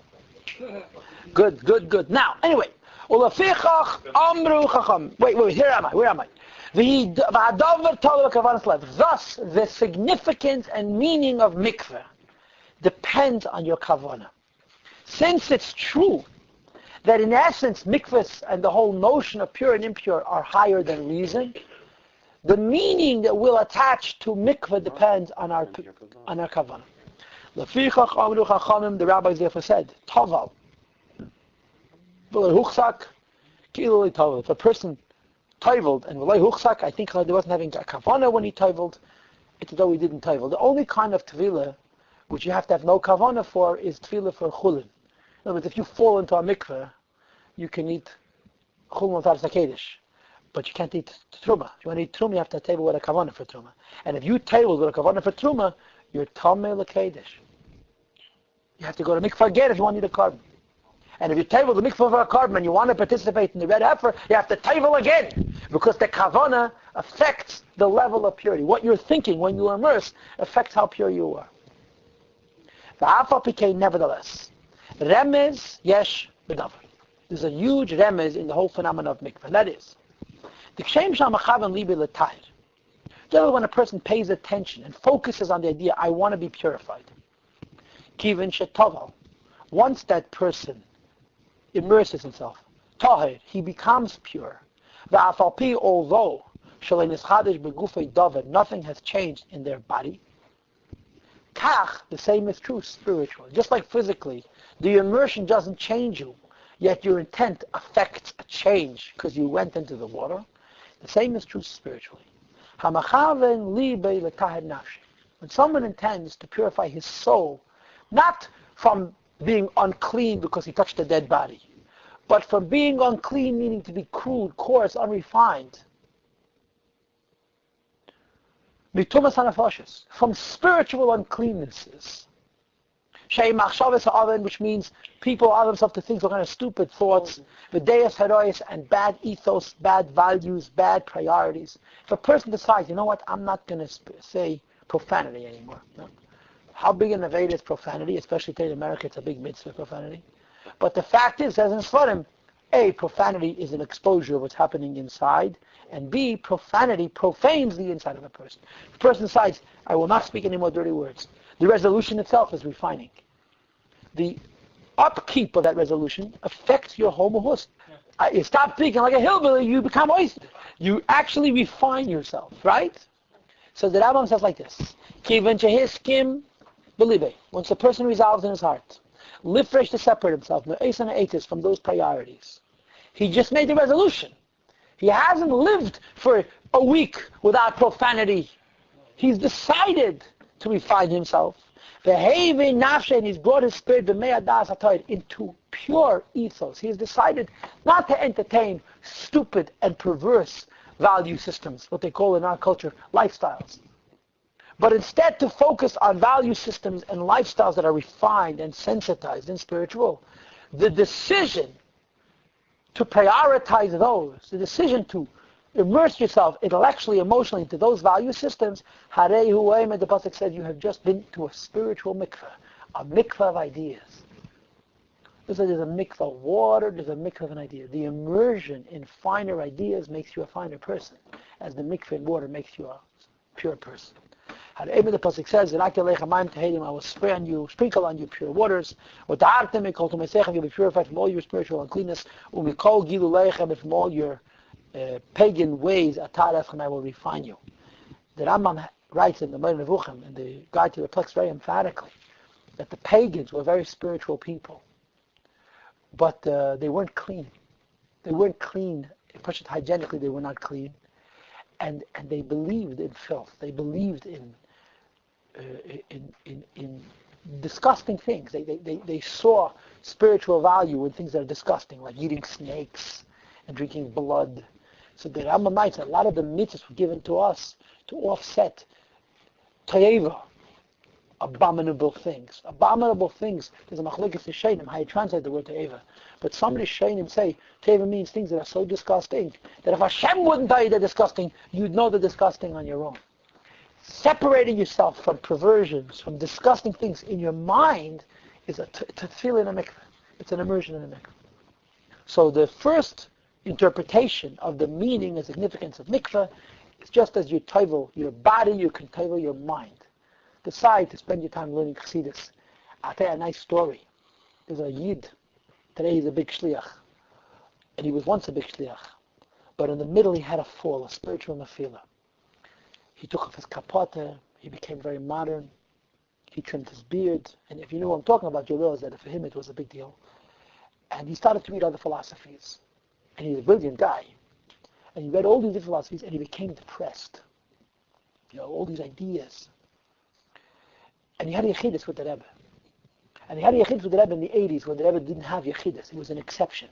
Good. Now, anyway. Wait, here am I. Where am I? Thus, the significance and meaning of mikveh depends on your kavanah. Since it's true that in essence mikvahs and the whole notion of pure and impure are higher than reason, the meaning that will attach to mikveh depends on our kavanah. The rabbis therefore said, Taval. If a person toiveled and I think he wasn't having a kavanah when he toiveled, it's as though he didn't toivel. The only kind of tevilah which you have to have no kavanah for is tevilah for chulin. In other words, if you fall into a mikveh, you can eat chulin without a kedish, but you can't eat truma. If you want to eat truma, you have to table with a kavanah for truma. And if you table with a kavanah for truma, you're tameh lekedish. You have to go to mikveh again if you want to eat a carbon. And if you table the mikveh for a carbon and you want to participate in the red heifer, you have to table again, because the kavanah affects the level of purity. What you're thinking when you immerse affects how pure you are. Nevertheless, remez yesh b'davar. There's a huge remez in the whole phenomenon of mikveh. That is, generally when a person pays attention and focuses on the idea, I want to be purified. Kivin shetoval. Once that person immerses himself, tahir, he becomes pure. Although nothing has changed in their body. Kach, the same is true spiritually. Just like physically, the immersion doesn't change you, yet your intent affects a change because you went into the water. The same is true spiritually. When someone intends to purify his soul, not from being unclean because he touched a dead body, but from being unclean meaning to be crude, coarse, unrefined, from spiritual uncleannesses. Shei machshavas ha'aven, which means people allow themselves to think all kind of stupid thoughts, v'deis harois, and bad ethos, bad values, bad priorities. If a person decides, you know what, I'm not going to say profanity anymore. No. How big an aveda is profanity? Especially today in America, it's a big mitzvah, profanity. But the fact is, as in Sfarim, A, profanity is an exposure of what's happening inside, and B, profanity profanes the inside of a person. The person decides, I will not speak any more dirty words. The resolution itself is refining. The upkeep of that resolution affects your whole mahus. You stop thinking like a hillbilly, you become oyster. You actually refine yourself, right? So the Rambam says like this, Kivan shehiskim believe. Once the person resolves in his heart, live fresh to separate himself from those priorities. He just made the resolution. He hasn't lived for a week without profanity. He's decided to refine himself. And he's brought his spirit into pure ethos. He's decided not to entertain stupid and perverse value systems, what they call in our culture lifestyles, but instead to focus on value systems and lifestyles that are refined and sensitized and spiritual. The decision to prioritize those, the decision to immerse yourself intellectually, emotionally into those value systems, Harei Huayim, the Pasuk said, you have just been to a spiritual mikveh, a mikveh of ideas. There's a mikveh of water, there's a mikveh of an idea. The immersion in finer ideas makes you a finer person, as the mikveh in water makes you a pure person. Harei, the Pasuk says, I will spray on you, sprinkle on you pure waters. You'll be purified from all your spiritual uncleanness. And from all your pagan ways, and I will refine you. The Rambam writes in the Moreh Nevuchim, in the Guide to the Plex, very emphatically, that the pagans were very spiritual people, but they weren't clean. They weren't clean. Hygienically, they were not clean, and they believed in filth. They believed in disgusting things. They saw spiritual value in things that are disgusting, like eating snakes and drinking blood. So the Rambam writes that a lot of the mitzvahs were given to us to offset Tevilah, abominable things. Abominable things. There's a machlokes Rishonim how you translate the word Tevilah. But some Rishonim say Tevilah means things that are so disgusting that if Hashem wouldn't tell you they're disgusting, you'd know they're disgusting on your own. Separating yourself from perversions, from disgusting things in your mind is a Tevilah in a mikveh. It's an immersion in a mikveh. So the first interpretation of the meaning and significance of mikveh is just as you tevel your body, you can tevel your mind. Decide to spend your time learning Chassidus. I'll tell you a nice story. There's a Yid. Today he's a big shliach. And he was once a big shliach. But in the middle he had a fall, a spiritual Mafia. He took off his kapota. He became very modern. He trimmed his beard. And if you know what I'm talking about, you'll realize that for him it was a big deal. And he started to read other philosophies. And he's a brilliant guy. And he read all these different philosophies and he became depressed. All these ideas. And he had a yechidus with the Rebbe. And he had a yechidus with the Rebbe in the 80s when the Rebbe didn't have yechidus. It was an exception.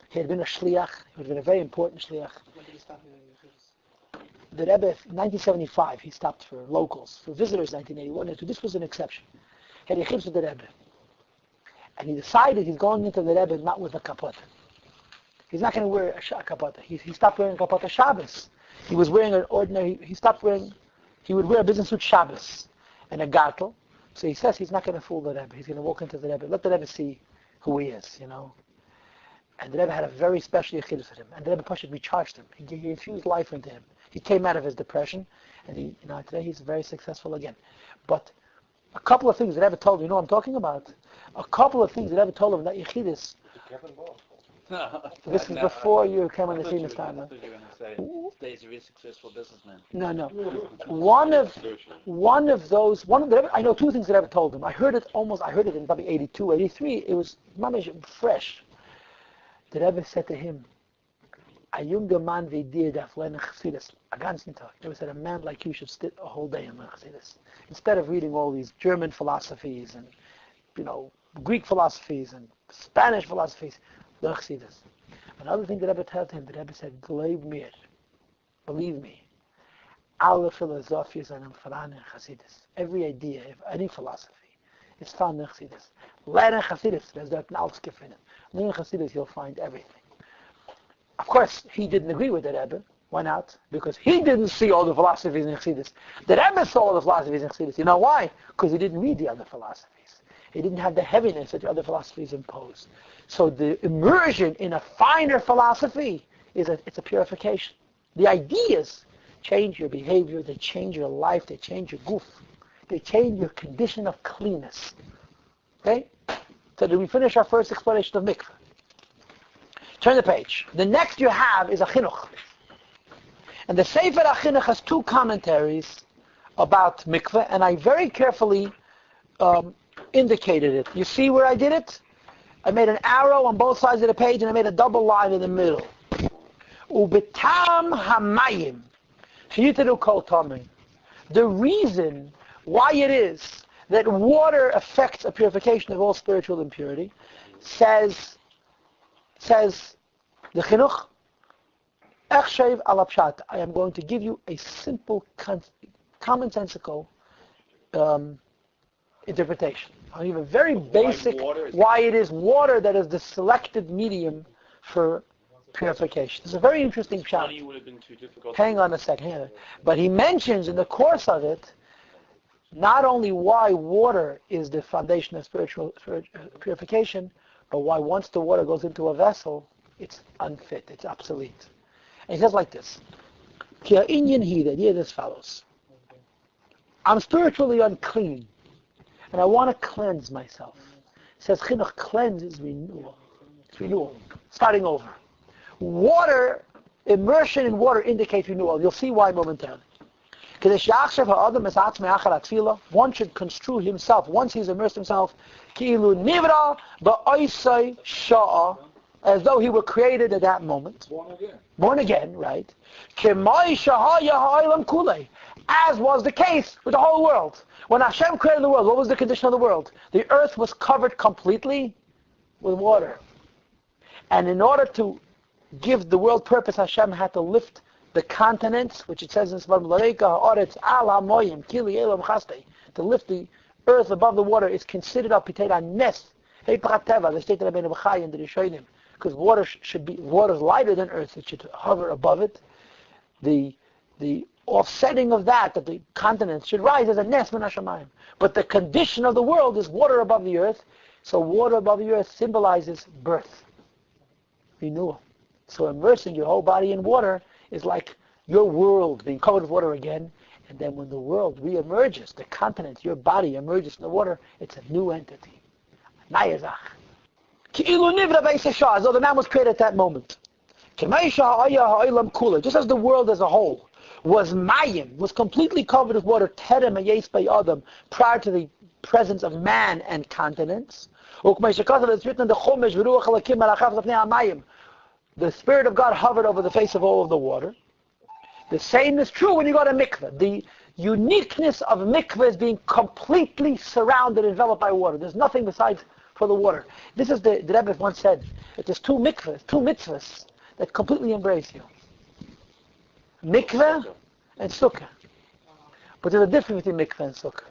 He had been a shliach. He had been a very important shliach. When did he stop doing yechidus? The Rebbe, in 1975, he stopped for locals. For visitors, 1981. This was an exception. He had yechidus with the Rebbe. And he decided he's going into the Rebbe not with a kapot. He's not going to wear a kapota. He stopped wearing kapota Shabbos. He was wearing an ordinary, he would wear a business suit Shabbos and a gartel. So he says he's not going to fool the Rebbe. He's going to walk into the Rebbe, let the Rebbe see who he is, And the Rebbe had a very special yechidus with him. And the Rebbe Pashat recharged him. He infused life into him. He came out of his depression. And today he's very successful again. But a couple of things the Rebbe told him, what I'm talking about? A couple of things the Rebbe told him that yechidus. This is before you came on the scene this time. I thought you were going to say, today's a very successful businessman. No. I know two things that I ever told him. I heard it in probably 82, 83. It was fresh. The Rebbe said to him, a younger man wie dir darf lernen Chassidus a ganzen Tag. The Rebbe said, a man like you should sit a whole day and learn Chassidus. Instead of reading all these German philosophies and, Greek philosophies and Spanish philosophies, learn Chassidus. Another thing the Rebbe told him, the Rebbe said, Glaub mir, believe me, alle Philosophies are in Chassidus. Every idea, any philosophy, is found in Chassidus. Learn in Chassidus, there's that alles gefunden. In Chassidus, you'll find everything. Of course, he didn't agree with the Rebbe. Why not? Because he didn't see all the philosophies in Chassidus. The Rebbe saw all the philosophies in Chassidus. You know why? Because he didn't read the other philosophies. He didn't have the heaviness that the other philosophies imposed. So the immersion in a finer philosophy it's a purification. The ideas change your behavior, they change your life, they change your goof. They change your condition of cleanness. Okay? So did we finish our first explanation of mikveh? Turn the page. The next you have is HaChinuch. And the Sefer HaChinuch has two commentaries about mikveh, and I very carefully indicated it. You see where I did it? I made an arrow on both sides of the page, and I made a double line in the middle. Ubetam hamayim sheyiteru kol tamim. The reason why it is that water affects a purification of all spiritual impurity, says the Chinuch, Echshev al Pshat. I am going to give you a simple, commonsensical interpretation. I'll give a very basic why it is water that is the selected medium for purification. It's a very interesting pshat. Hang on a second. But he mentions in the course of it not only why water is the foundation of spiritual purification, but why once the water goes into a vessel, it's unfit, it's obsolete. And he says like this. The idea is as follows. I'm spiritually unclean, and I want to cleanse myself. He says, Chinuch, cleanse is renewal. It's renewal. Starting over. Water, immersion in water indicates renewal. You'll see why momentarily. One should construe himself, once he's immersed himself, as though he were created at that moment. Born again, right? As was the case with the whole world. When Hashem created the world, what was the condition of the world? The earth was covered completely with water. And in order to give the world purpose, Hashem had to lift the continents, which it says in Sefer, to lift the earth above the water is considered a pitera nes. Because water is lighter than earth, it should hover above it. The offsetting of that the continents should rise as a nes min hashamayim. But the condition of the world is water above the earth, so water above the earth symbolizes birth, renewal. So immersing your whole body in water is like your world being covered with water again, and then when the world re-emerges, the continent, your body emerges in the water, it's a new entity. Nayazach. As though the man was created at that moment. Just as the world as a whole was mayim, was completely covered with water, terem hayes by Adam, prior to the presence of man and continents. The Spirit of God hovered over the face of all of the water. The same is true when you go to mikveh. The uniqueness of mikveh is being completely surrounded, enveloped by water. There's nothing besides for the water. This is the Rebbe once said, that there's two mitzvahs that completely embrace you. Mikveh and sukkah. But there's a difference between mikveh and sukkah.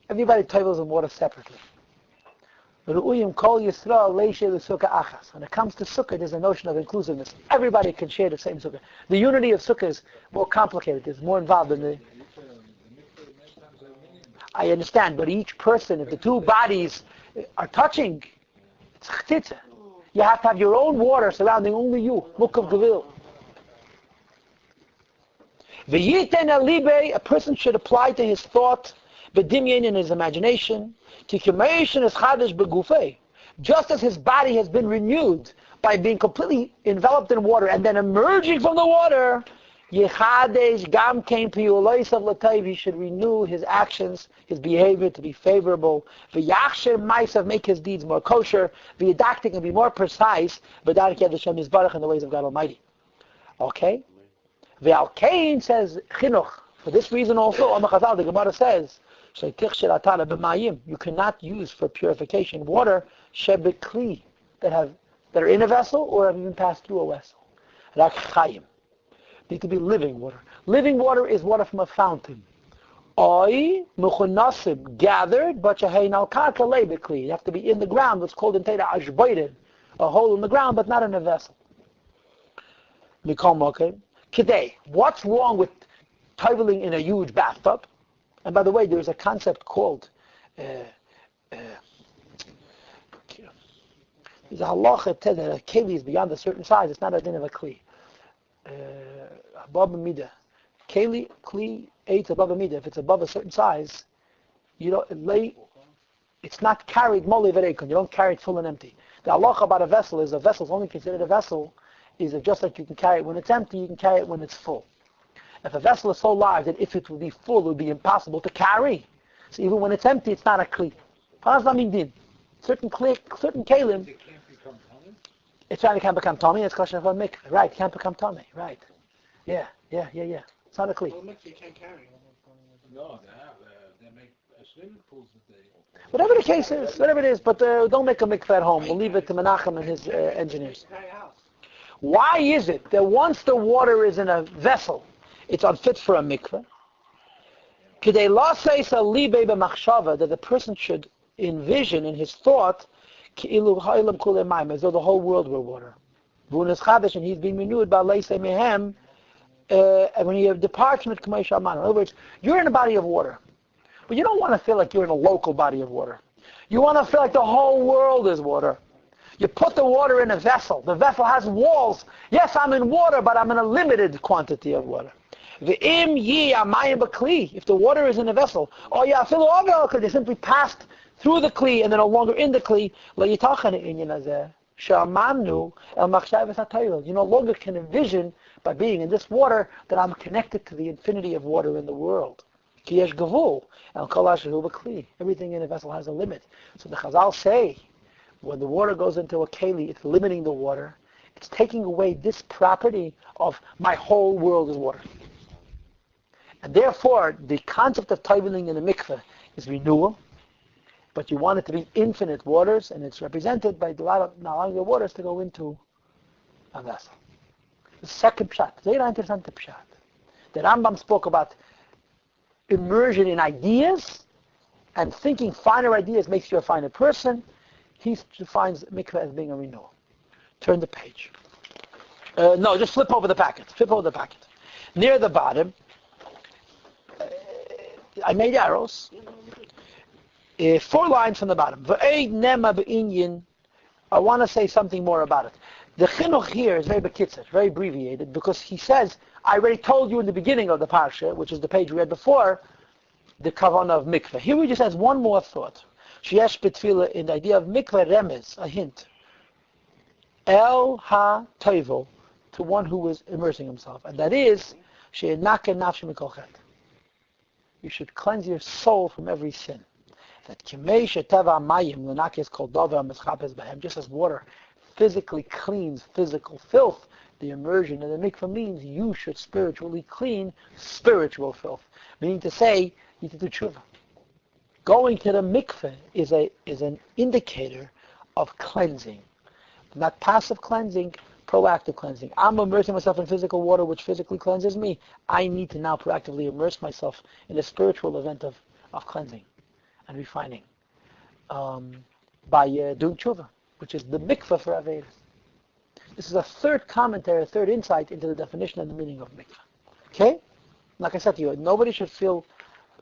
Everybody tables in water separately. When it comes to sukkah, there's a notion of inclusiveness. Everybody can share the same sukkah. The unity of sukkah is more complicated. It's more involved in the... I understand, but each person, if the two bodies are touching, it's chtitza. You have to have your own water surrounding only you. Mukav gevil. A person should apply to his thought, bedimyan in his imagination, just as his body has been renewed by being completely enveloped in water and then emerging from the water, he should renew his actions, his behavior to be favorable, make his deeds more kosher, and be more precise in the ways of God Almighty. Okay? Cain says, Chinuch, for this reason also, the Gemara says, you cannot use for purification water that are in a vessel or have even passed through a vessel. Need to be living water. Living water is water from a fountain. Oi muchunasib, gathered, but shehein al karka leibikli. You have to be in the ground. What's called in Teda ashboited, a hole in the ground, but not in a vessel. Mikol mokem. Kidei. What's wrong with toveling in a huge bathtub? And by the way, there's a concept called there's a halacha that a keli is beyond a certain size. It's not a din of a kli. Above a midah. Kli ate above a midah. If it's above a certain size, you don't it's not carried moli verekon. You don't carry it full and empty. The halacha about a vessel is only considered a vessel is that just like you can carry it when it's empty, you can carry it when it's full. If a vessel is so large that if it would be full, it would be impossible to carry. So even when it's empty, it's not a kli. Certain kalim, it's trying to can't become tummy. It's kosher for mikveh. Right, can't become tummy. Right. Yeah. It's not a kli. Well, mikveh can't carry. No, they make swimming pools that they... Whatever the case is, whatever it is, but don't make a mikveh at home. We'll leave it to Menachem and his engineers. Why is it that once the water is in a vessel, it's unfit for a mikveh? That the person should envision in his thought as though the whole world were water. And he's being renewed by when he departs from it. In other words, you're in a body of water, but you don't want to feel like you're in a local body of water. You want to feel like the whole world is water. You put the water in a vessel. The vessel has walls. Yes, I'm in water, but I'm in a limited quantity of water. If the water is in a vessel, because they simply passed through the kli and they're no longer in the kli, you no longer can envision by being in this water that I'm connected to the infinity of water in the world. Everything in a vessel has a limit. So the Chazal say, when the water goes into a keli, it's limiting the water. It's taking away this property of my whole world is water. And therefore, the concept of toveling in a mikveh is renewal, but you want it to be infinite waters, and it's represented by allowing the waters to go into a vessel. The second pshat, very interesting pshat. The Rambam spoke about immersion in ideas, and thinking finer ideas makes you a finer person. He defines mikveh as being a renewal. Turn the page. No, just flip over the packet. Near the bottom, I made arrows. 4 lines from the bottom. I want to say something more about it. The chinuch here is very bekitzer, very abbreviated, because he says, I already told you in the beginning of the parsha, which is the page we read before, the kavanah of mikveh. Here he just has one more thought. Sheyesh betfila, in the idea of mikveh remez, a hint. El ha-toivel, to one who is immersing himself. And that is, she'enake nafshi mikol chet. You should cleanse your soul from every sin. That kimei sheteva mayim lenakes kol davar mischapes behem, just as water physically cleans physical filth, the immersion in the mikveh means you should spiritually clean spiritual filth. Meaning to say, you need to do tshuva. Going to the mikveh is an indicator of cleansing. Not passive cleansing, proactive cleansing. I'm immersing myself in physical water which physically cleanses me. I need to now proactively immerse myself in a spiritual event of cleansing and refining by doing tshuva, which is the mikveh for Avedas. This is a third commentary, a third insight into the definition and the meaning of mikveh. Okay? Like I said to you, nobody should feel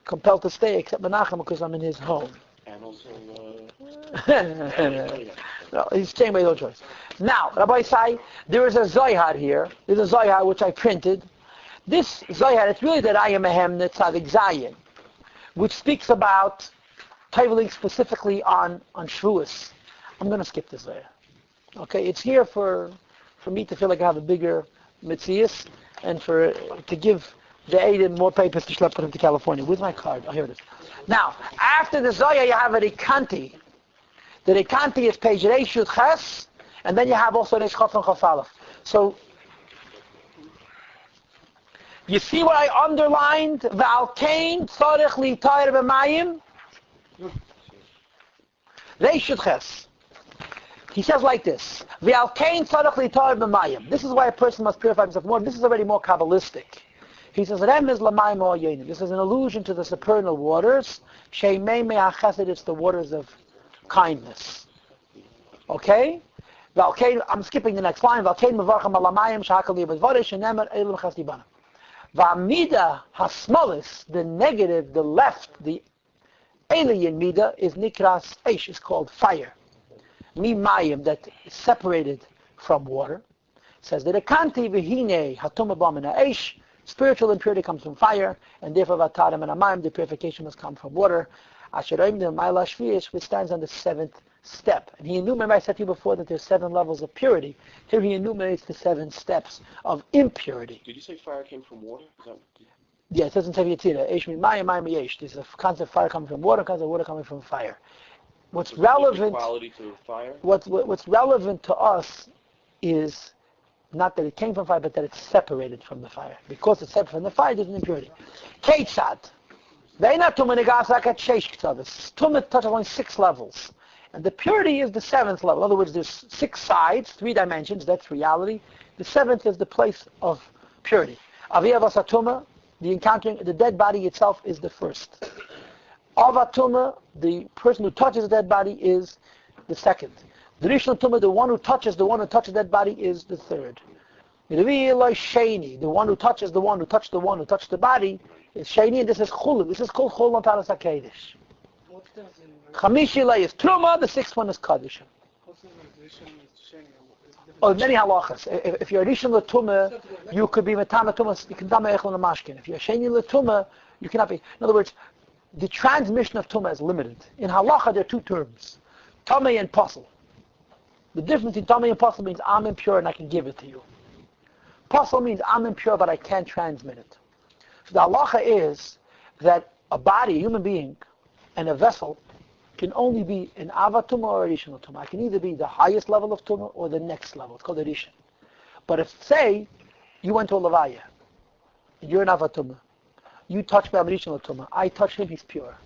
compelled to stay except Menachem because I'm in his home. And also, no, he's staying by no choice. Now, Rabbi Sai, there is a Zohar here. There's a Zohar which I printed. This Zohar, it's really that I am a Hemnet Tzadik Zayin, which speaks about toveling specifically on Shavuos. I'm going to skip this Zohar. Okay, it's here for me to feel like I have a bigger mitzvahs and to give the Aiden more papers to schlep him to California. Where's my card? Oh, here it is. Now, after the Zohar, you have a Rikanti. The Rikanti is page Reish Yud Ches, and then you have also Reish Chof and Chof Aleph. So, you see what I underlined? V'al kein tzorich li'tayr b'mayim. Reish Yud Ches. He says like this: V'al kein tzorich li'tayr b'mayim. This is why a person must purify himself more. This is already more Kabbalistic. He says, Remez l'mayim ha'oyenim. This is an allusion to the supernal waters. Sheimei me'achesed, it's the waters of kindness. Okay? I'm skipping the next line. V'alkein mevarcham alamayim sha'akal yibadvore shenemer elim chasdibana. V'amida hasmolis, the negative, the left, the alien mida is nikras eish, is called fire. Mimayim, that is separated from water. It says that Rikanti v'hine hatumah bam min ha'eish, spiritual impurity comes from fire, and therefore v'atarim and amayim, the purification must come from water. Asheroim the ma'ila shviyish, which stands on the seventh step. And he enumerates, I said to you before that there's 7 levels of purity. Here he enumerates the 7 steps of impurity. Did you say fire came from water? Is that... Yeah, it says in Tevilah, Eish min mayim, mayim yesh. There's a concept of fire coming from water, concept of water coming from fire. What's relevant? Quality to fire. What's relevant to us is not that it came from fire, but that it's separated from the fire. Because it's separate from the fire, there's an impurity. Keitzad. Ve'ina tumah negas akat sheish ktavos. Tumah touches only 6 levels. And the purity is the 7th level. In other words, there's 6 sides, 3 dimensions, that's reality. The 7th is the place of purity. Aviyavas tumah, the encountering, the dead body itself is the 1st. Avatuma, the person who touches the dead body, is the 2nd. The Rishon Tumah, the one who touches the dead body, is the 3rd. Sheni, the one who touches the one who touched the one who touched the body, is Sheni, and this is Chulun. This is called Chulun Taras HaKedesh. Chamishi is Truma, the 6th one is Kaddish. Oh, many halachas. If you're Rishon L'Tumah, you could be Metama Tumah, you can Tama Echel Namashkin. If you're Sheni L'Tumah, you cannot be. In other words, the transmission of Tumah is limited. In halacha, there are 2 terms, Tamei and Pasul. The difference between Tamei and Pasul means I'm impure and I can give it to you. Pasul means I'm impure but I can't transmit it. So the halacha is that a body, a human being, and a vessel can only be an Ava Tumah or a Rishon Tumah. I can either be the highest level of Tumah or the next level. It's called a Rishon. But if, say, you went to a Levaya, and you're an Ava Tumah, you touch me, I'm Rishon Tumah. I touch him, he's pure.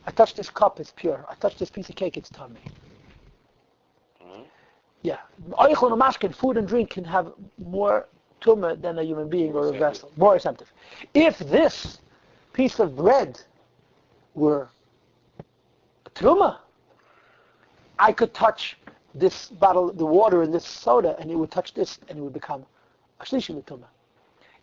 I touch this cup, it's pure. I touch this piece of cake, it's tummy. Yeah. Oichel and mashkin, food and drink, can have more tumah than a human being or a vessel. More receptive. If this piece of bread were truma, I could touch this bottle, the water in this soda, and it would touch this, and it would become a shlishi l'tumah.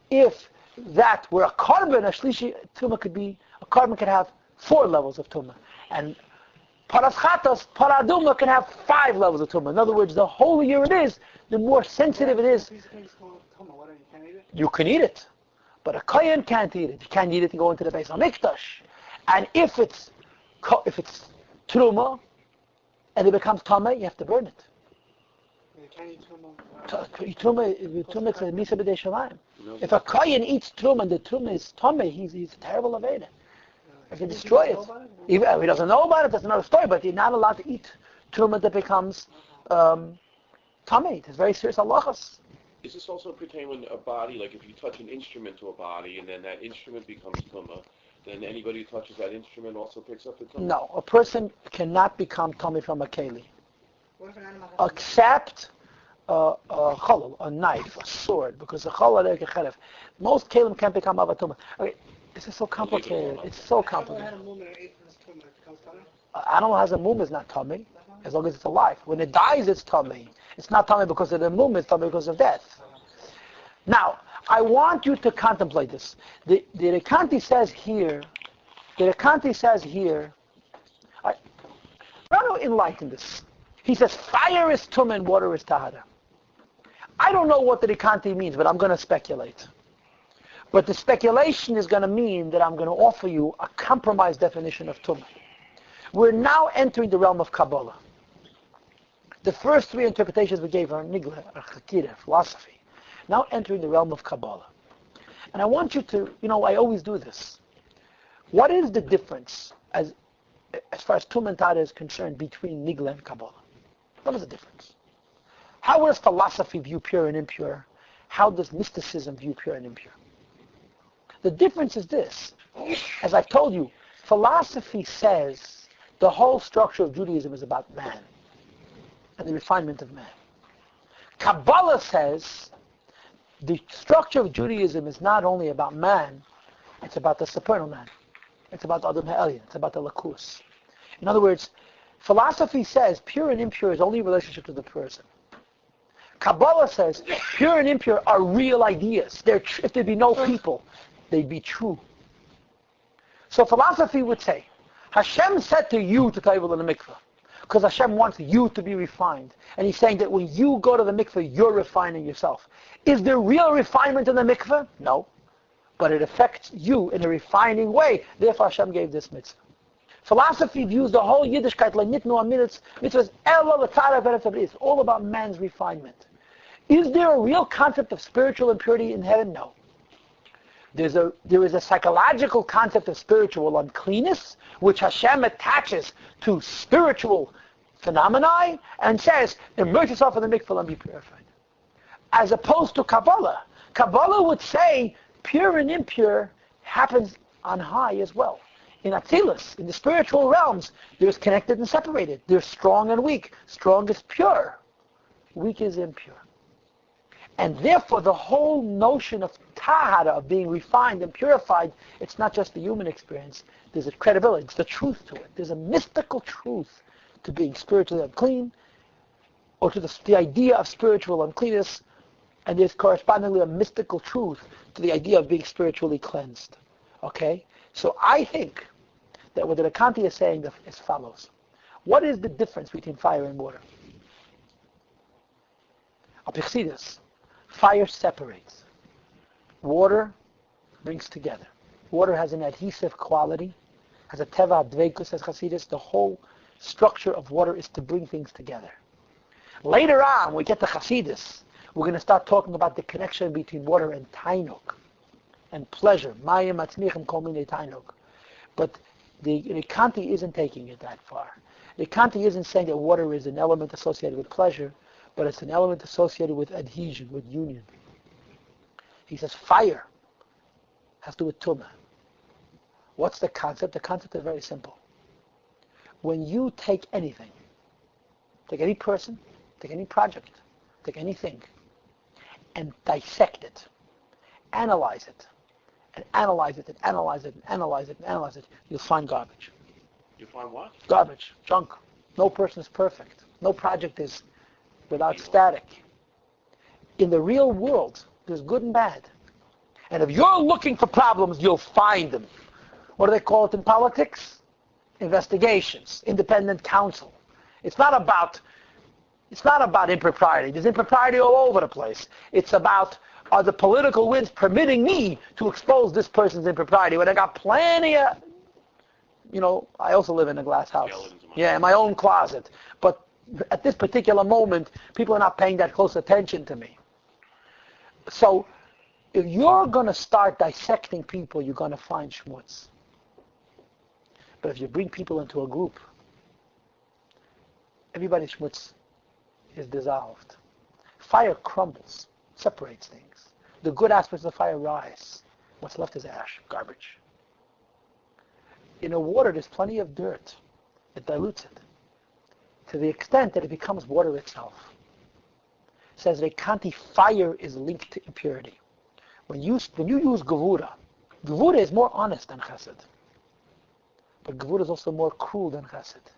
If that were a carbon, a shlishi tumah could be, a carbon could have 4 levels of tumah. And paraschatos, paraduma can have 5 levels of tumah. In other words, the holier it is, the more sensitive it is. You can eat it. But a kohen can't eat it. You can't eat it and go into the Beis HaMikdash. And if it's truma, and it becomes tameh, you have to burn it. Truma is a misa b'dei shamayim. If a kohen eats truma and the truma is tameh, he's a terrible aveda. He can destroy it. He doesn't know about it, that's another story, but you're not allowed to eat truma that becomes tameh. It's very serious halachas. Does this also pertain when a body, like if you touch an instrument to a body and then that instrument becomes tumah, then anybody who touches that instrument also picks up the tumah? No, a person cannot become tummy from a keli. Except a cholol, a knife, a sword, because the cholol, most kelim can't become avatuma. Okay, this is so complicated. It's so complicated. Animal has a mum is not tummy, as long as it's alive. When it dies, it's tummy. It's not tummy because of the mum, it's tummy because of death. Now, I want you to contemplate this. The Rikanti says here, I want to enlighten this. He says, fire is tumah and water is tahara. I don't know what the Rikanti means, but I'm going to speculate. But the speculation is going to mean that I'm going to offer you a compromised definition of tumah. We're now entering the realm of Kabbalah. The first 3 interpretations we gave are nigla, or chakira, philosophy. Now entering the realm of Kabbalah. And I want you to, I always do this. What is the difference, as far as Tumah and Tahara is concerned, between nigla and Kabbalah? What is the difference? How does philosophy view pure and impure? How does mysticism view pure and impure? The difference is this. As I've told you, philosophy says the whole structure of Judaism is about man and the refinement of man. Kabbalah says The structure of Judaism is not only about man, it's about the supernal man. It's about the Adam Ha'elyon. It's about the Lakus. In other words, philosophy says pure and impure is only relationship to the person. Kabbalah says pure and impure are real ideas. If there'd be no people, they'd be true. So philosophy would say, Hashem said to you to Tevilah in the mikveh, because Hashem wants you to be refined. And he's saying that when you go to the mikveh, you're refining yourself. Is there real refinement in the mikveh? No. But it affects you in a refining way. Therefore Hashem gave this mitzvah. Philosophy views the whole Yiddishkeit like nitnu mitzvahs, it's all about man's refinement. Is there a real concept of spiritual impurity in heaven? No. There is a psychological concept of spiritual uncleanness, which Hashem attaches to spiritual phenomena and says, immerse yourself in the mikveh and be purified. As opposed to Kabbalah. Kabbalah would say, pure and impure happens on high as well. In Atzilus, in the spiritual realms, there's connected and separated. There's strong and weak. Strong is pure. Weak is impure. And therefore, the whole notion of tahara, of being refined and purified, it's not just the human experience. There's a credibility. It's the truth to it. There's a mystical truth to being spiritually unclean, or to the idea of spiritual uncleanness, and there's correspondingly a mystical truth to the idea of being spiritually cleansed. Okay? So I think that what the Rikanti is saying is as follows. What is the difference between fire and water? Apichsidus. Fire separates. Water brings together. Water has an adhesive quality, has a teva dveikus as Hasidus. The whole structure of water is to bring things together. Later on, when we get to Hasidus, we're going to start talking about the connection between water and tainuk, and pleasure. Mayim atzmichem kol minei tainuk. But the Rikanti isn't taking it that far. The Rikanti isn't saying that water is an element associated with pleasure, but it's an element associated with adhesion, with union. He says fire has to do with tumah. What's the concept? The concept is very simple. When you take anything, take any person, take any project, take anything, and dissect it, analyze it, and analyze it, and analyze it, and analyze it, and analyze it, you'll find garbage. You find what? Garbage, junk. No person is perfect. No project is without static. In the real world, there's good and bad. And if you're looking for problems, you'll find them. What do they call it in politics? Investigations, independent counsel. It's not about impropriety. There's impropriety all over the place. It's about, are the political winds permitting me to expose this person's impropriety when I got plenty of, I also live in a glass house. Yeah, in my own closet. But at this particular moment, people are not paying that close attention to me. So, if you're going to start dissecting people, you're going to find schmutz. But if you bring people into a group, everybody's schmutz is dissolved. Fire crumbles, separates things. The good aspects of the fire rise. What's left is ash, garbage. In a water, there's plenty of dirt. It dilutes it to the extent that it becomes water itself. It says Rikanti, fire is linked to impurity. When you use gevura is more honest than chesed. But gevura is also more cruel than chesed.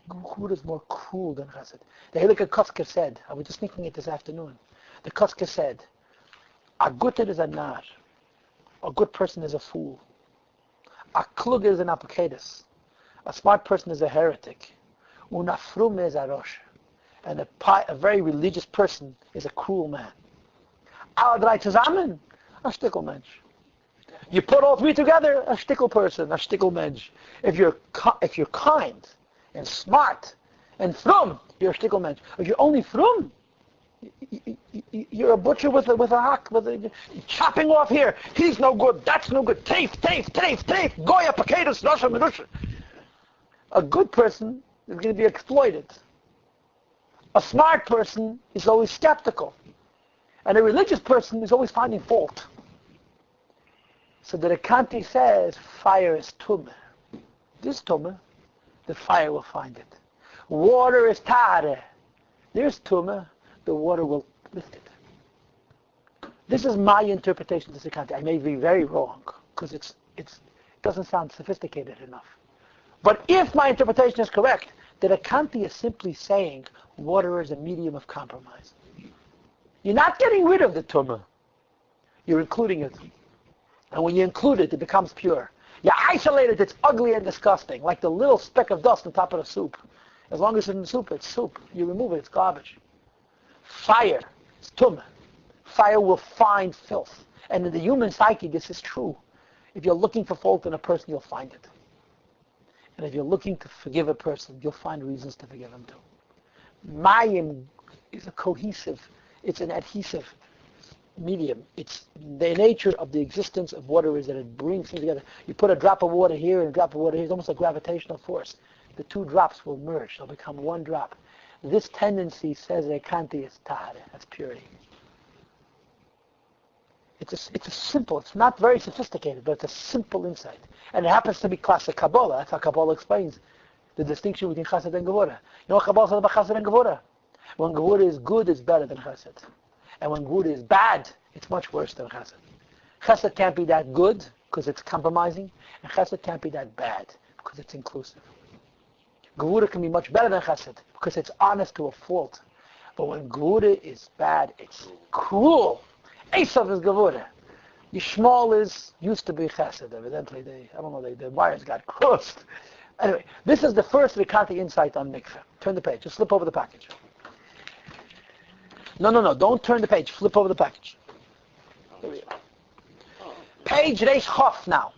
Gevura is more cruel than chesed. The Heilige Kosker said, I was just thinking it this afternoon, the Kosker said, a gutter is a nar, a good person is a fool, a klug is an apocatus, a smart person is a heretic, una frum is a rosh, and a very religious person is a cruel man. Alle drei zusammen, a shtickle mensch. You put all three together, a shtickle person, a shtickle mensch. If you're kind and smart and frum, you're a shtickle mensch. If you're only frum, you're a butcher with a hack, chopping off here. He's no good, that's no good. Tafe, goya, paketus, rasha, merusha. A good person is going to be exploited. A smart person is always skeptical. And a religious person is always finding fault. So the Rikanti says, fire is tumah. This tumah, the fire will find it. Water is tahara. There's tumah, the water will lift it. This is my interpretation of the Rikanti. I may be very wrong because it doesn't sound sophisticated enough. But if my interpretation is correct, the Rikanti is simply saying water is a medium of compromise. You're not getting rid of the tumah. You're including it. And when you include it, it becomes pure. You isolate it, it's ugly and disgusting, like the little speck of dust on top of the soup. As long as it's in the soup, it's soup. You remove it, it's garbage. Fire is tumah. Fire will find filth. And in the human psyche, this is true. If you're looking for fault in a person, you'll find it. And if you're looking to forgive a person, you'll find reasons to forgive him too. Mayim is a cohesive, it's an adhesive medium. It's the nature of the existence of water is that it brings things together. You put a drop of water here and a drop of water here, it's almost like gravitational force. The two drops will merge, they'll become one drop. This tendency, says Rikanti, is Tahara, that's purity. It's a simple, it's not very sophisticated, but it's a simple insight. And it happens to be classic Kabbalah. That's how Kabbalah explains the distinction between Chesed and Gevurah. You know what Kabbalah says about Chesed and Gevurah? When Gevurah is good, it's better than Chesed. And when Gevurah is bad, it's much worse than Chesed. Chesed can't be that good because it's compromising, and Chesed can't be that bad because it's inclusive. Gevurah can be much better than Chesed because it's honest to a fault. But when Gevurah is bad, it's cruel. Esav is Gevurah. Yishmael used to be Chesed. Evidently, the wires got crossed. Anyway, this is the first Rikanti insight on mikveh. Turn the page. Just flip over the package. No. Don't turn the page. Flip over the package. Here we are. Page Reish Chof now.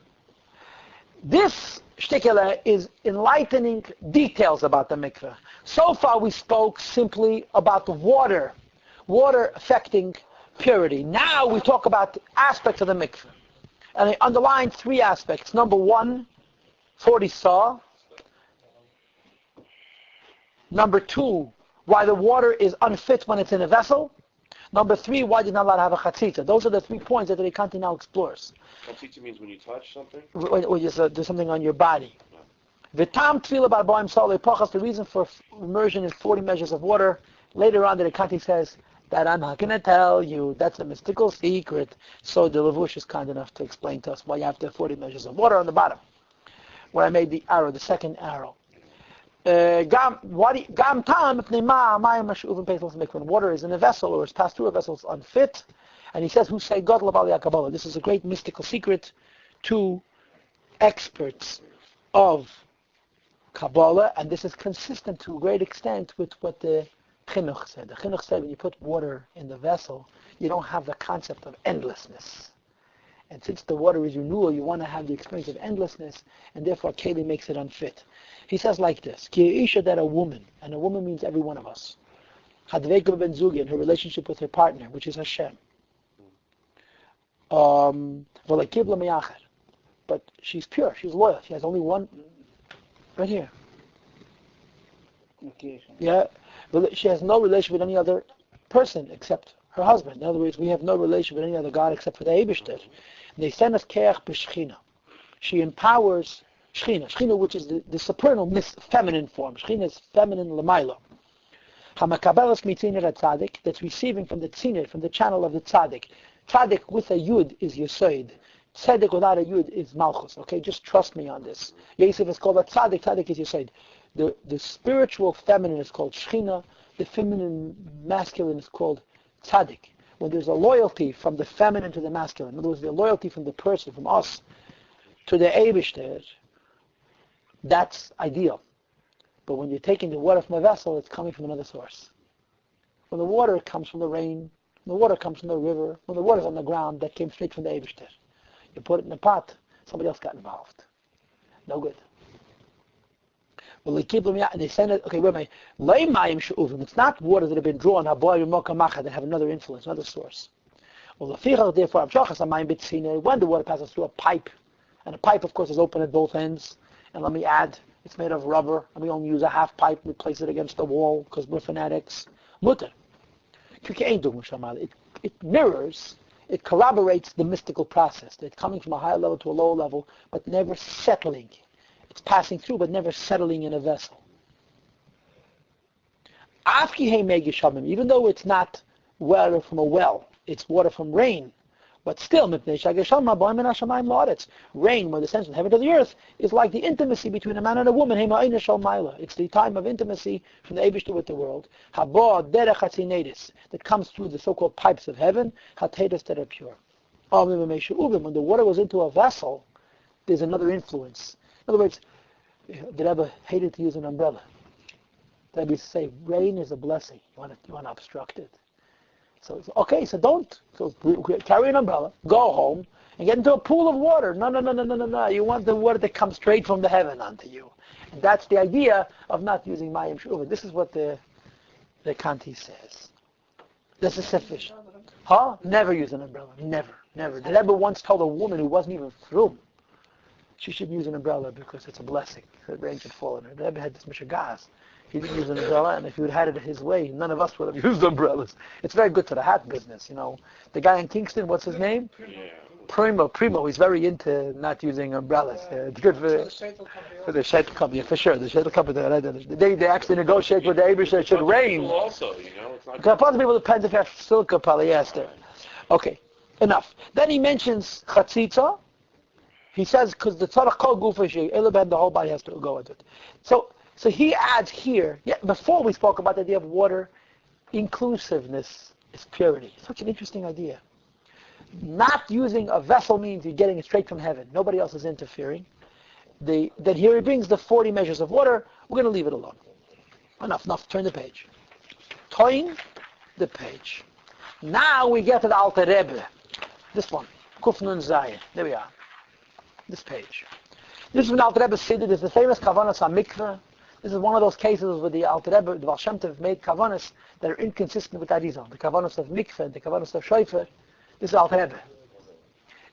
This shtikele is enlightening details about the mikveh. So far we spoke simply about the water affecting purity. Now we talk about aspects of the mikveh. And I underlined three aspects. Number one, 40 saw. Number two, why the water is unfit when it's in a vessel. Number three, why you're not allowed to have a chatzitza. Those are the 3 points that the Rikanti now explores. Chatzitza means when you touch something? Or just do something on your body. V'tam Tevilah bar boim salei pachas. The reason for immersion is 40 measures of water. Later on, the Rikanti says that I'm not going to tell you. That's a mystical secret. So the Levush is kind enough to explain to us why you have the 40 measures of water on the bottom, where I made the arrow, the second arrow. When water is in a vessel or is passed through a vessel, it's unfit. And he says, "Who say God l'bali Kabbalah?" This is a great mystical secret to experts of Kabbalah, and this is consistent to a great extent with what the HaChinuch said. The HaChinuch said when you put water in the vessel, you don't have the concept of endlessness. And since the water is renewal, you want to have the experience of endlessness, and therefore Keli makes it unfit. He says like this, Ki isha, that a woman, and a woman means every one of us, Hadveka ben Zugi, in her relationship with her partner, which is Hashem. But she's pure, she's loyal, she has only one, right here. Yeah, she has no relation with any other person except her husband. In other words, we have no relation with any other God except for the Eibishter. They send us keach b'shchina. She empowers Shchina, which is the supernal feminine form. Shchina is feminine l'mayla. Hamakabelas mitzinir tzaddik, that's receiving from the tzinir, from the channel of the tzaddik. Tzaddik with a yud is Yesod. Tzaddik without a yud is malchus. Okay, just trust me on this. Yosef is called a tzaddik. Tzaddik is Yesod. The spiritual feminine is called Shchina. The feminine masculine is called tzaddik. When there's a loyalty from the feminine to the masculine, in other words, the loyalty from the person, from us, to the Eibishter, that's ideal. But when you're taking the water from a vessel, it's coming from another source. When the water comes from the rain, when the water comes from the river, when the water's on the ground, that came straight from the Eibishter. You put it in a pot, somebody else got involved. No good. Well, they send it, okay, wait a minute. It's not water that have been drawn, that have another influence, another source. Well, therefore, when the water passes through a pipe, and a pipe, of course, is open at both ends, and let me add, it's made of rubber, and we only use a half pipe, we place it against the wall, because we're fanatics. Mutter. It mirrors, it corroborates the mystical process. It's coming from a higher level to a lower level, but never settling. It's passing through, but never settling in a vessel. Even though it's not water from a well, it's water from rain. But still, rain, when it descends from heaven to the earth, is like the intimacy between a man and a woman. It's the time of intimacy from the Eibishter with the world. That comes through the so-called pipes of heaven, that are pure. When the water goes into a vessel, there's another influence. In other words, the Rebbe hated to use an umbrella. The Rebbe used to say, rain is a blessing. You want to obstruct it. So okay, so don't. So carry an umbrella, go home, and get into a pool of water. No. You want the water that comes straight from the heaven onto you. And that's the idea of not using mayim shuva. This is what the Rikanti says. This is sufficient. Never use an umbrella. Never. The Rebbe once told a woman who wasn't even through, she should use an umbrella because it's a blessing. The rain should fall on her. The Rebbe had this mishagas. He didn't use an umbrella, and if he would have had it his way, none of us would have used umbrellas. It's very good to the hat business, The guy in Kingston, what's his name? Primo. He's very into not using umbrellas. It's good for the shade company, for sure. The shade company, they actually negotiate with the Abish that it should rain. Also, it's not Because possibly it depends if you have silica polyester. Okay, enough. Then he mentions chatzitza. He says, because the tzarach kol gufa shei, the whole body has to go into it. So he adds here, before we spoke about the idea of water, inclusiveness is purity. Such an interesting idea. Not using a vessel means you're getting it straight from heaven. Nobody else is interfering. Then here he brings the 40 measures of water. We're going to leave it alone. Enough. Turn the page. Turn the page. Now we get to the Alter Rebbe. This one. Kuf Nun Zayin. There we are. This page. This is when Alter Rebbe said it is the famous Kavanas HaMikveh. This is one of those cases where the Alter Rebbe, the Baal Shem Tov, made kavanas that are inconsistent with Arizal. The kavanas of mikveh, the kavanas of shofar. This is Alter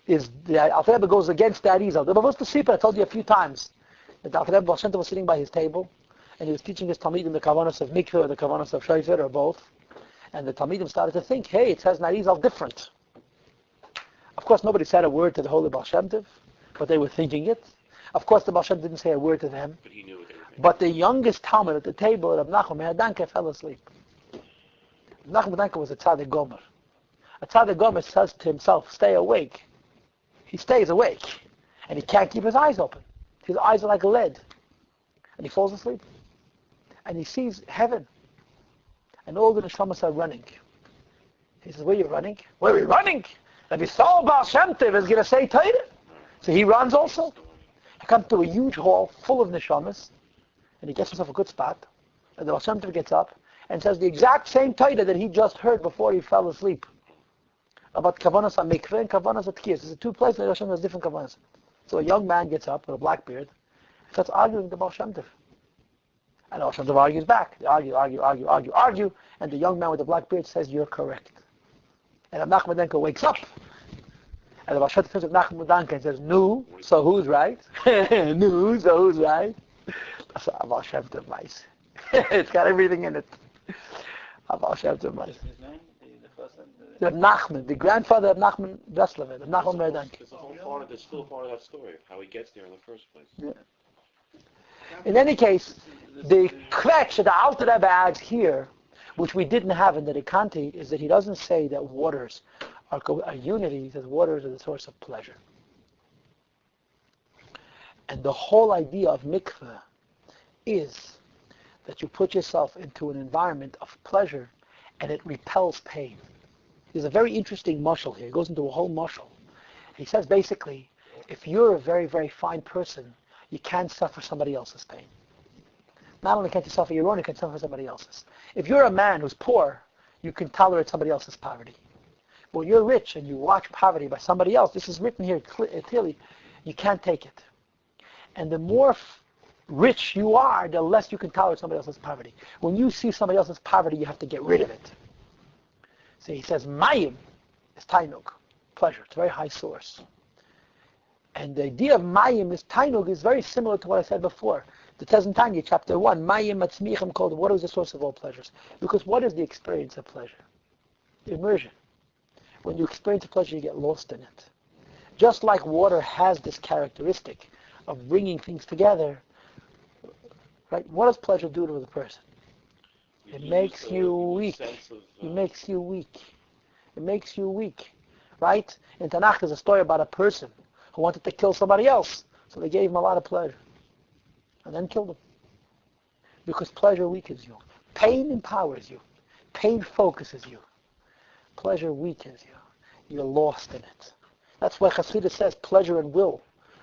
Rebbe. The Alter Rebbe goes against the Arizal. The Bavos Sefer, I told you a few times, that the Alter Rebbe Baal Shem Tov was sitting by his table, and he was teaching his Talmidim the kavanas of mikveh or the kavanas of shofar, or both. And the Talmidim started to think, hey, it says in Arizal different. Of course, nobody said a word to the holy Baal Shem Tov, but they were thinking it. Of course, the Baal Shem Tov didn't say a word to them. But he knew what they were thinking. But the youngest Talmud at the table, Reb Nachum Danke, fell asleep. Reb Nachum Danke was a tzaddik gomer. A tzaddik gomer says to himself, stay awake. He stays awake. And he can't keep his eyes open. His eyes are like lead. And he falls asleep. And he sees heaven. And all the neshamas are running. He says, where are you running? Where are we running? Rabbi Saul Baal Shem Tov is going to say Torah. So he runs also. He comes to a huge hall full of neshamas. And he gets himself a good spot. And the Baal Shem Tov gets up and says the exact same Torah that he just heard before he fell asleep. About kavanas HaMikveh and kavanas HaTkiyas. There's two places where the Baal Shem Tov has different kavanas. So a young man gets up with a black beard and starts arguing with the Baal Shem Tov. And the Baal Shem Tov argues back. They argue. And the young man with the black beard says, you're correct. And Reb Nachman Denker wakes up. And the Baal Shem Tov turns to Nachman Denker and says, no, so who's right? No, so who's right? That's a Baal Shem Tov mice. It's got everything in it. A Baal Shem Tov mice. His name? The first name? Reb Nachman, the grandfather of Nachman Breslov, Reb Nachman Merdank. There's still part of that story of how he gets there in the first place. Yeah. In any case, the kvetch that the Alter Rebbe adds here, which we didn't have in the Rikanti, is that he doesn't say that waters are unity. He says waters are the source of pleasure. And the whole idea of mikveh is that you put yourself into an environment of pleasure and it repels pain. There's a very interesting mashal here. He goes into a whole mashal. He says basically, if you're a very, very fine person, you can't suffer somebody else's pain. Not only can't you suffer your own, you can suffer somebody else's. If you're a man who's poor, you can tolerate somebody else's poverty. But when you're rich and you watch poverty by somebody else, this is written here clearly, you can't take it. And the more rich you are, the less you can tolerate somebody else's poverty. When you see somebody else's poverty, you have to get rid of it. So he says, Mayim is Tainug, pleasure. It's a very high source. And the idea of Mayim is Tainug is very similar to what I said before. The says in Tanya, chapter 1, Mayim Matzmichim, called what is the source of all pleasures? Because what is the experience of pleasure? Immersion. When you experience a pleasure, you get lost in it. Just like water has this characteristic of bringing things together, right? What does pleasure do to the person? It makes you weak. It makes you weak. It makes you weak, right? In Tanakh, there's a story about a person who wanted to kill somebody else. So they gave him a lot of pleasure and then killed him. Because pleasure weakens you. Pain empowers you. Pain focuses you. Pleasure weakens you. You're lost in it. That's why Chassidus says pleasure and will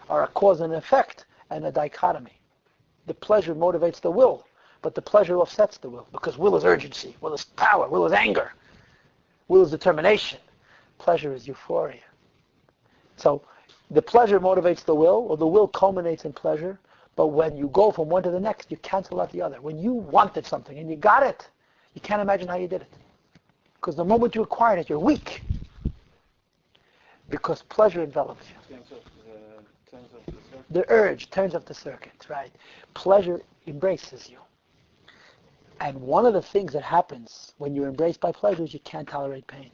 are a cause and effect and a dichotomy. The pleasure motivates the will, but the pleasure offsets the will, because will is urgency, will is power, will is anger, will is determination. Pleasure is euphoria. So the pleasure motivates the will, or the will culminates in pleasure, but when you go from one to the next, you cancel out the other. When you wanted something and you got it, you can't imagine how you did it. Because the moment you acquired it, you're weak. Because pleasure envelops you. The urge turns up the circuit, right? Pleasure embraces you. And one of the things that happens when you're embraced by pleasure is you can't tolerate pain.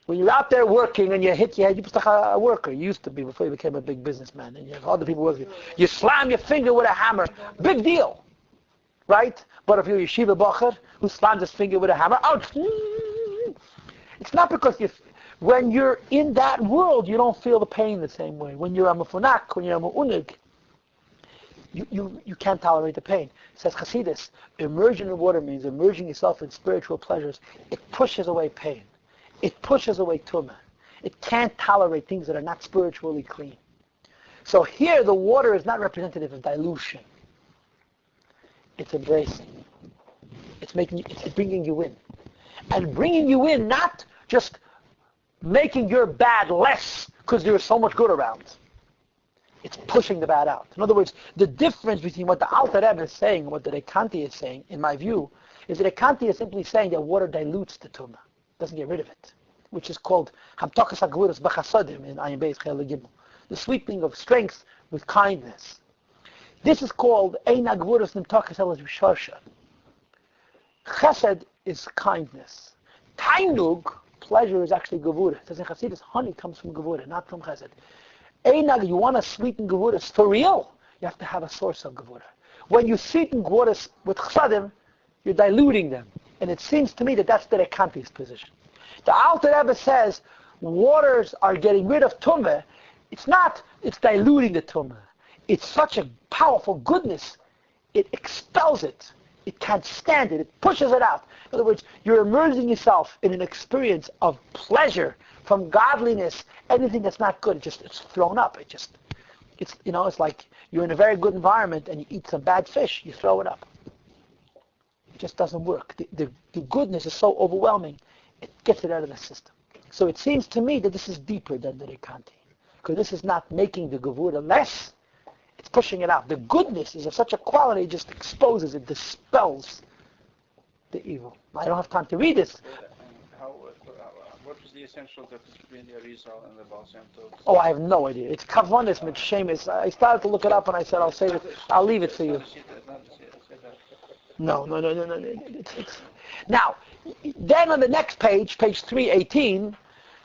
When you're out there working and you hit your head, you're a worker. You used to be before you became a big businessman, and you have other people working. You slam your finger with a hammer. Big deal, right? But if you're a yeshiva bacher who slams his finger with a hammer, ouch! It's not because when you're in that world, you don't feel the pain the same way. When you're a mefunak, when you're a mu'unig, you can't tolerate the pain. It says Chassidus, immersion in water means immersing yourself in spiritual pleasures. It pushes away pain. It pushes away tumah. It can't tolerate things that are not spiritually clean. So here the water is not representative of dilution. It's embracing. It's bringing you in. And bringing you in, not just making your bad less because there's so much good around. It's pushing the bad out. In other words, the difference between what the Alter Rebbe is saying and what the Rikanti is saying, in my view, is that Rikanti is simply saying that water dilutes the tumah, doesn't get rid of it, which is called Hamtokas HaGvuros B'Chasadim in Ayin Beis Chel Gimel, the sweeping of strength with kindness. This is called Ein HaGvuros Nimtokas Elas B'Sharsha. Chesed is kindness. Tainug, pleasure, is actually Gevurah. It says in Chassidus, honey comes from Gevurah, not from Chesed. Einag, you want to sweeten Gevurah for real, you have to have a source of Gevurah. When you sweeten Gevurah with Chsadim, you're diluting them. And it seems to me that that's the Rikanti's position. The Alter Rebbe says waters are getting rid of Tumah. It's diluting the Tumah. It's such a powerful goodness. It expels it. It can't stand it. It pushes it out. In other words, you're immersing yourself in an experience of pleasure from godliness. Anything that's not good, it's thrown up. It's like you're in a very good environment and you eat some bad fish, you throw it up. It just doesn't work. The goodness is so overwhelming, it gets it out of the system. So it seems to me that this is deeper than the Rikanti. Because this is not making the Gevurah less, it's pushing it out. The goodness is of such a quality, it just exposes, it dispels the evil. I don't have time to read this. What was the essential difference between the Arizal and the Baal Shem Tov? Oh, I have no idea. It's kavanis mit shemis. I started to look it up and I said, I'll leave it to you. No. Now, then on the next page 318,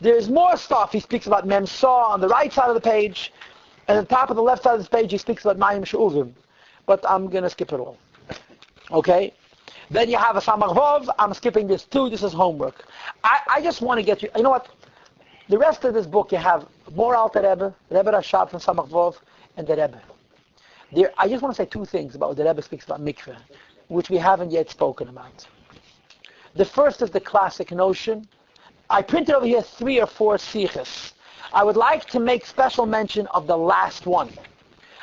there's more stuff. He speaks about Mem Saw on the right side of the page, and on the top of the left side of this page, he speaks about Mayim She'uvim. But I'm going to skip it all. Okay? Then you have a Samach Vov. I'm skipping this too. This is homework. I just want to get you... You know what? The rest of this book, you have more Alter Rebbe, Rebbe Rashab from Samach Vov, and the Rebbe. I just want to say two things about what the Rebbe speaks about mikveh, which we haven't yet spoken about. The first is the classic notion. I printed over here 3 or 4 sichas. I would like to make special mention of the last one.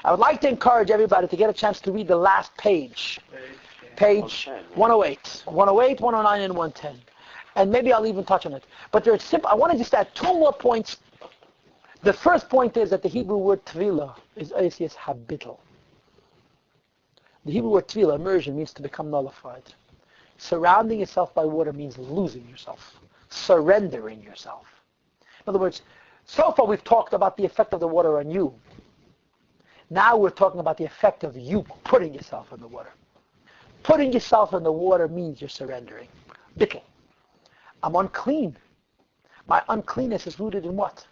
I would like to encourage everybody to get a chance to read the last page. Page 108, 109, and 110. And maybe I'll even touch on it. But there's I want to just add 2 more points. The first point is that the Hebrew word Tevilah is Oisius Habitl. The Hebrew word Tevilah, immersion, means to become nullified. Surrounding yourself by water means losing yourself, surrendering yourself. In other words, so far we've talked about the effect of the water on you. Now we're talking about the effect of you putting yourself in the water. Putting yourself in the water means you're surrendering. Bittel. I'm unclean. My uncleanness is rooted in what?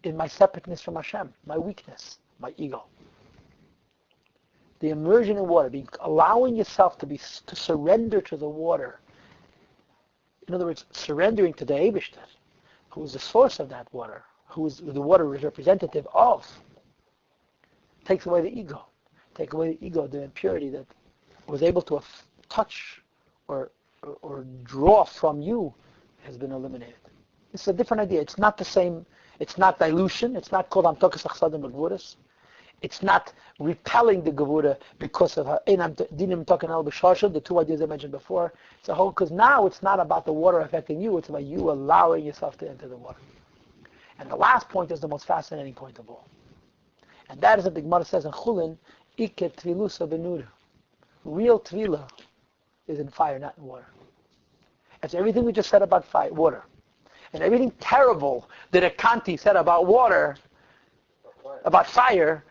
In my separateness from Hashem, my weakness, my ego. The immersion in water, allowing yourself to surrender to the water, In other words, surrendering to the Eibishter, who is the source of that water, who is the water is representative of, takes away the ego. Take away the ego, the impurity that was able to touch or draw from you has been eliminated. It's a different idea. It's not the same. It's not dilution. It's not called Amtokas Achsadim Gvuras. It's not repelling the Gevura because of Dinim Token El B'Shasha, the two ideas I mentioned before. It's a whole, because now it's not about the water affecting you, it's about you allowing yourself to enter the water. And the last point is the most fascinating point of all. And that is what the Gemara says in Chulin, Ike Tvilusa Benur. Real Tevilah is in fire, not in water. It's everything we just said about fire, water. And everything terrible that Rikanti said about water, about fire,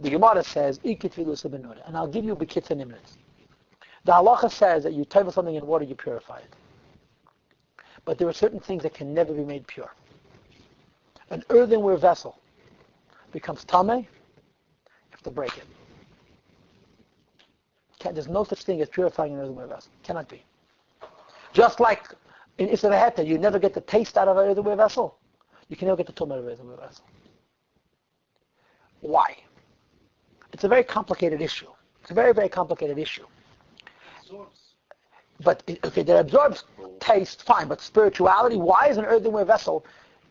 the Gemara says, Ike Tvilusa Benur. And I'll give you B'kitza Nimnes. The halacha says that you tevel something in water, you purify it. But there are certain things that can never be made pure. An earthenware vessel becomes tameh, you have to break it. There's no such thing as purifying an earthenware vessel. Cannot be. Just like in Isra Heta, you never get the taste out of an earthenware vessel. You can never get the tumah out of an earthenware vessel. Why? It's a very complicated issue. It's a very, very complicated issue. But okay, that absorbs taste, fine. But spirituality, why is an earthenware vessel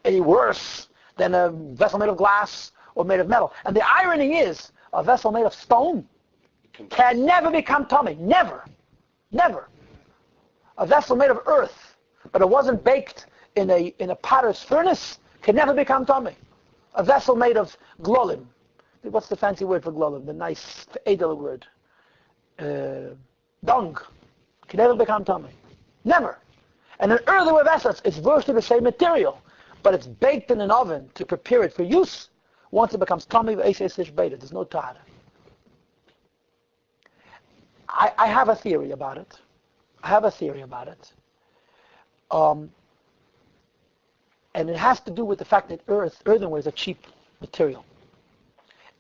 any worse than a vessel made of glass or made of metal? And the irony is, a vessel made of stone can never become tummy. Never. Never. A vessel made of earth, but it wasn't baked in a potter's furnace, can never become tummy. A vessel made of glolim. What's the fancy word for glolim? The nice edel word. Dung. Can never become tummy. Never. And an earthenware vessel, it's virtually the same material, but it's baked in an oven to prepare it for use. Once it becomes tummy, there's no tahara. I have a theory about it. And it has to do with the fact that earthenware is a cheap material.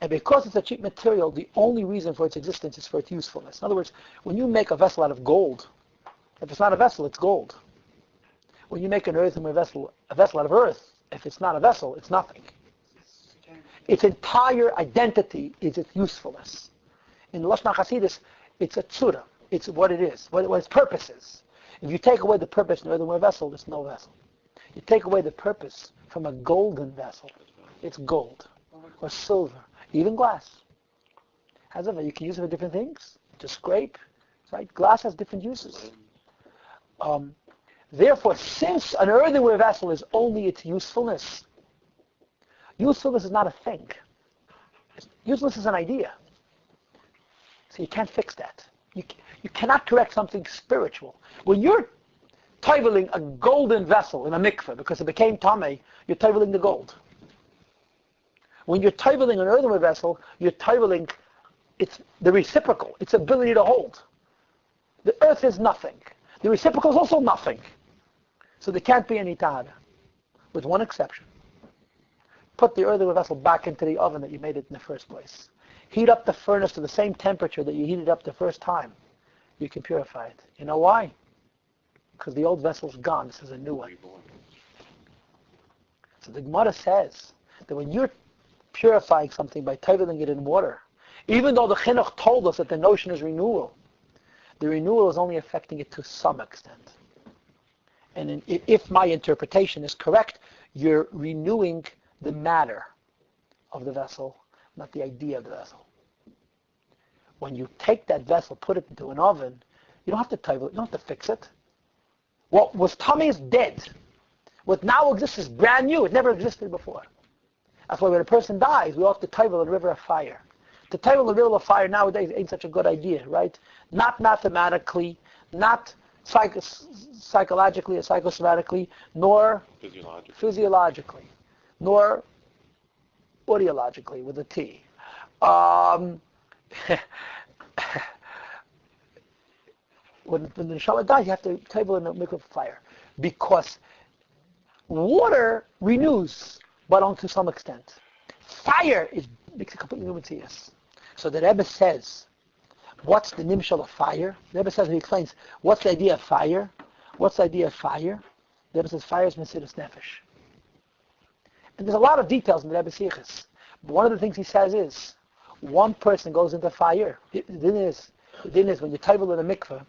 And because it's a cheap material, the only reason for its existence is for its usefulness. In other words, when you make a vessel out of gold, if it's not a vessel, it's gold. When you make an earthenware vessel, a vessel out of earth, if it's not a vessel, it's nothing. Its entire identity is its usefulness. In Lashon HaChasidus, it's a tzura. It's what it is, what its purpose is. If you take away the purpose in an earthenware vessel, there's no vessel. You take away the purpose from a golden vessel, it's gold or silver, even glass. However, you can use it for different things. To scrape, right? Glass has different uses. Therefore, since an earthenware vessel is only its usefulness, usefulness is not a thing. Usefulness is an idea. So you can't fix that. You cannot correct something spiritual. When you're teveling a golden vessel in a mikveh because it became tameh, you're teveling the gold. When you're teveling an earthenware vessel, you're teveling it's the reciprocal, its ability to hold. The earth is nothing. The reciprocal is also nothing. So there can't be any tahara, with one exception. Put the earthenware vessel back into the oven that you made it in the first place. Heat up the furnace to the same temperature that you heated up the first time. You can purify it. You know why? Because the old vessel's gone. This is a new one. So the Gemara says that when you're purifying something by teveling it in water, even though the HaChinuch told us that the notion is renewal, the renewal is only affecting it to some extent. And if my interpretation is correct, you're renewing the matter of the vessel, not the idea of the vessel. When you take that vessel, put it into an oven, you don't have to tevel it, you don't have to fix it. What was tummy is dead. What now exists is brand new. It never existed before. That's why when a person dies, we have to tevel a river of fire. To tevel a river of fire nowadays ain't such a good idea, right? Not mathematically, not psychologically or psychosomatically, nor physiologically, nor audiologically with a T. When the neshama dies, you have to tevel in a mikveh of fire, because water renews, but only to some extent. Fire makes it completely new mitzvahs. So the Rebbe says, what's the nimshal of fire? The Rebbe says, he explains, what's the idea of fire? What's the idea of fire? The Rebbe says fire is Mesiras Nefesh. And there's a lot of details in the Rebbe Sichas. But one of the things he says is, one person goes into fire. The din is when you Tevilah in a mikveh,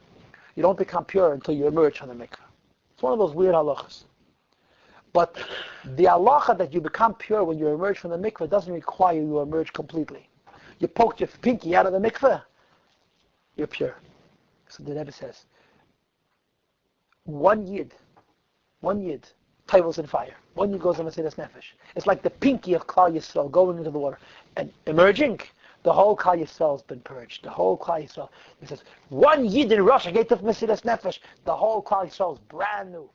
you don't become pure until you emerge from the mikveh. It's one of those weird halachas. But the halacha that you become pure when you emerge from the mikveh doesn't require you emerge completely. You poked your pinky out of the mikveh, you're pure. So the Rebbe says, one yid, Tevilah's in fire. One yid goes on Mesiras Nefesh. It's like the pinky of Klal Yisrael going into the water and emerging. The whole Klal Yisrael has been purged. The whole Klal Yisrael. He says, one yid in Russia gets to Mesiras Nefesh. The whole Klal Yisrael is brand new.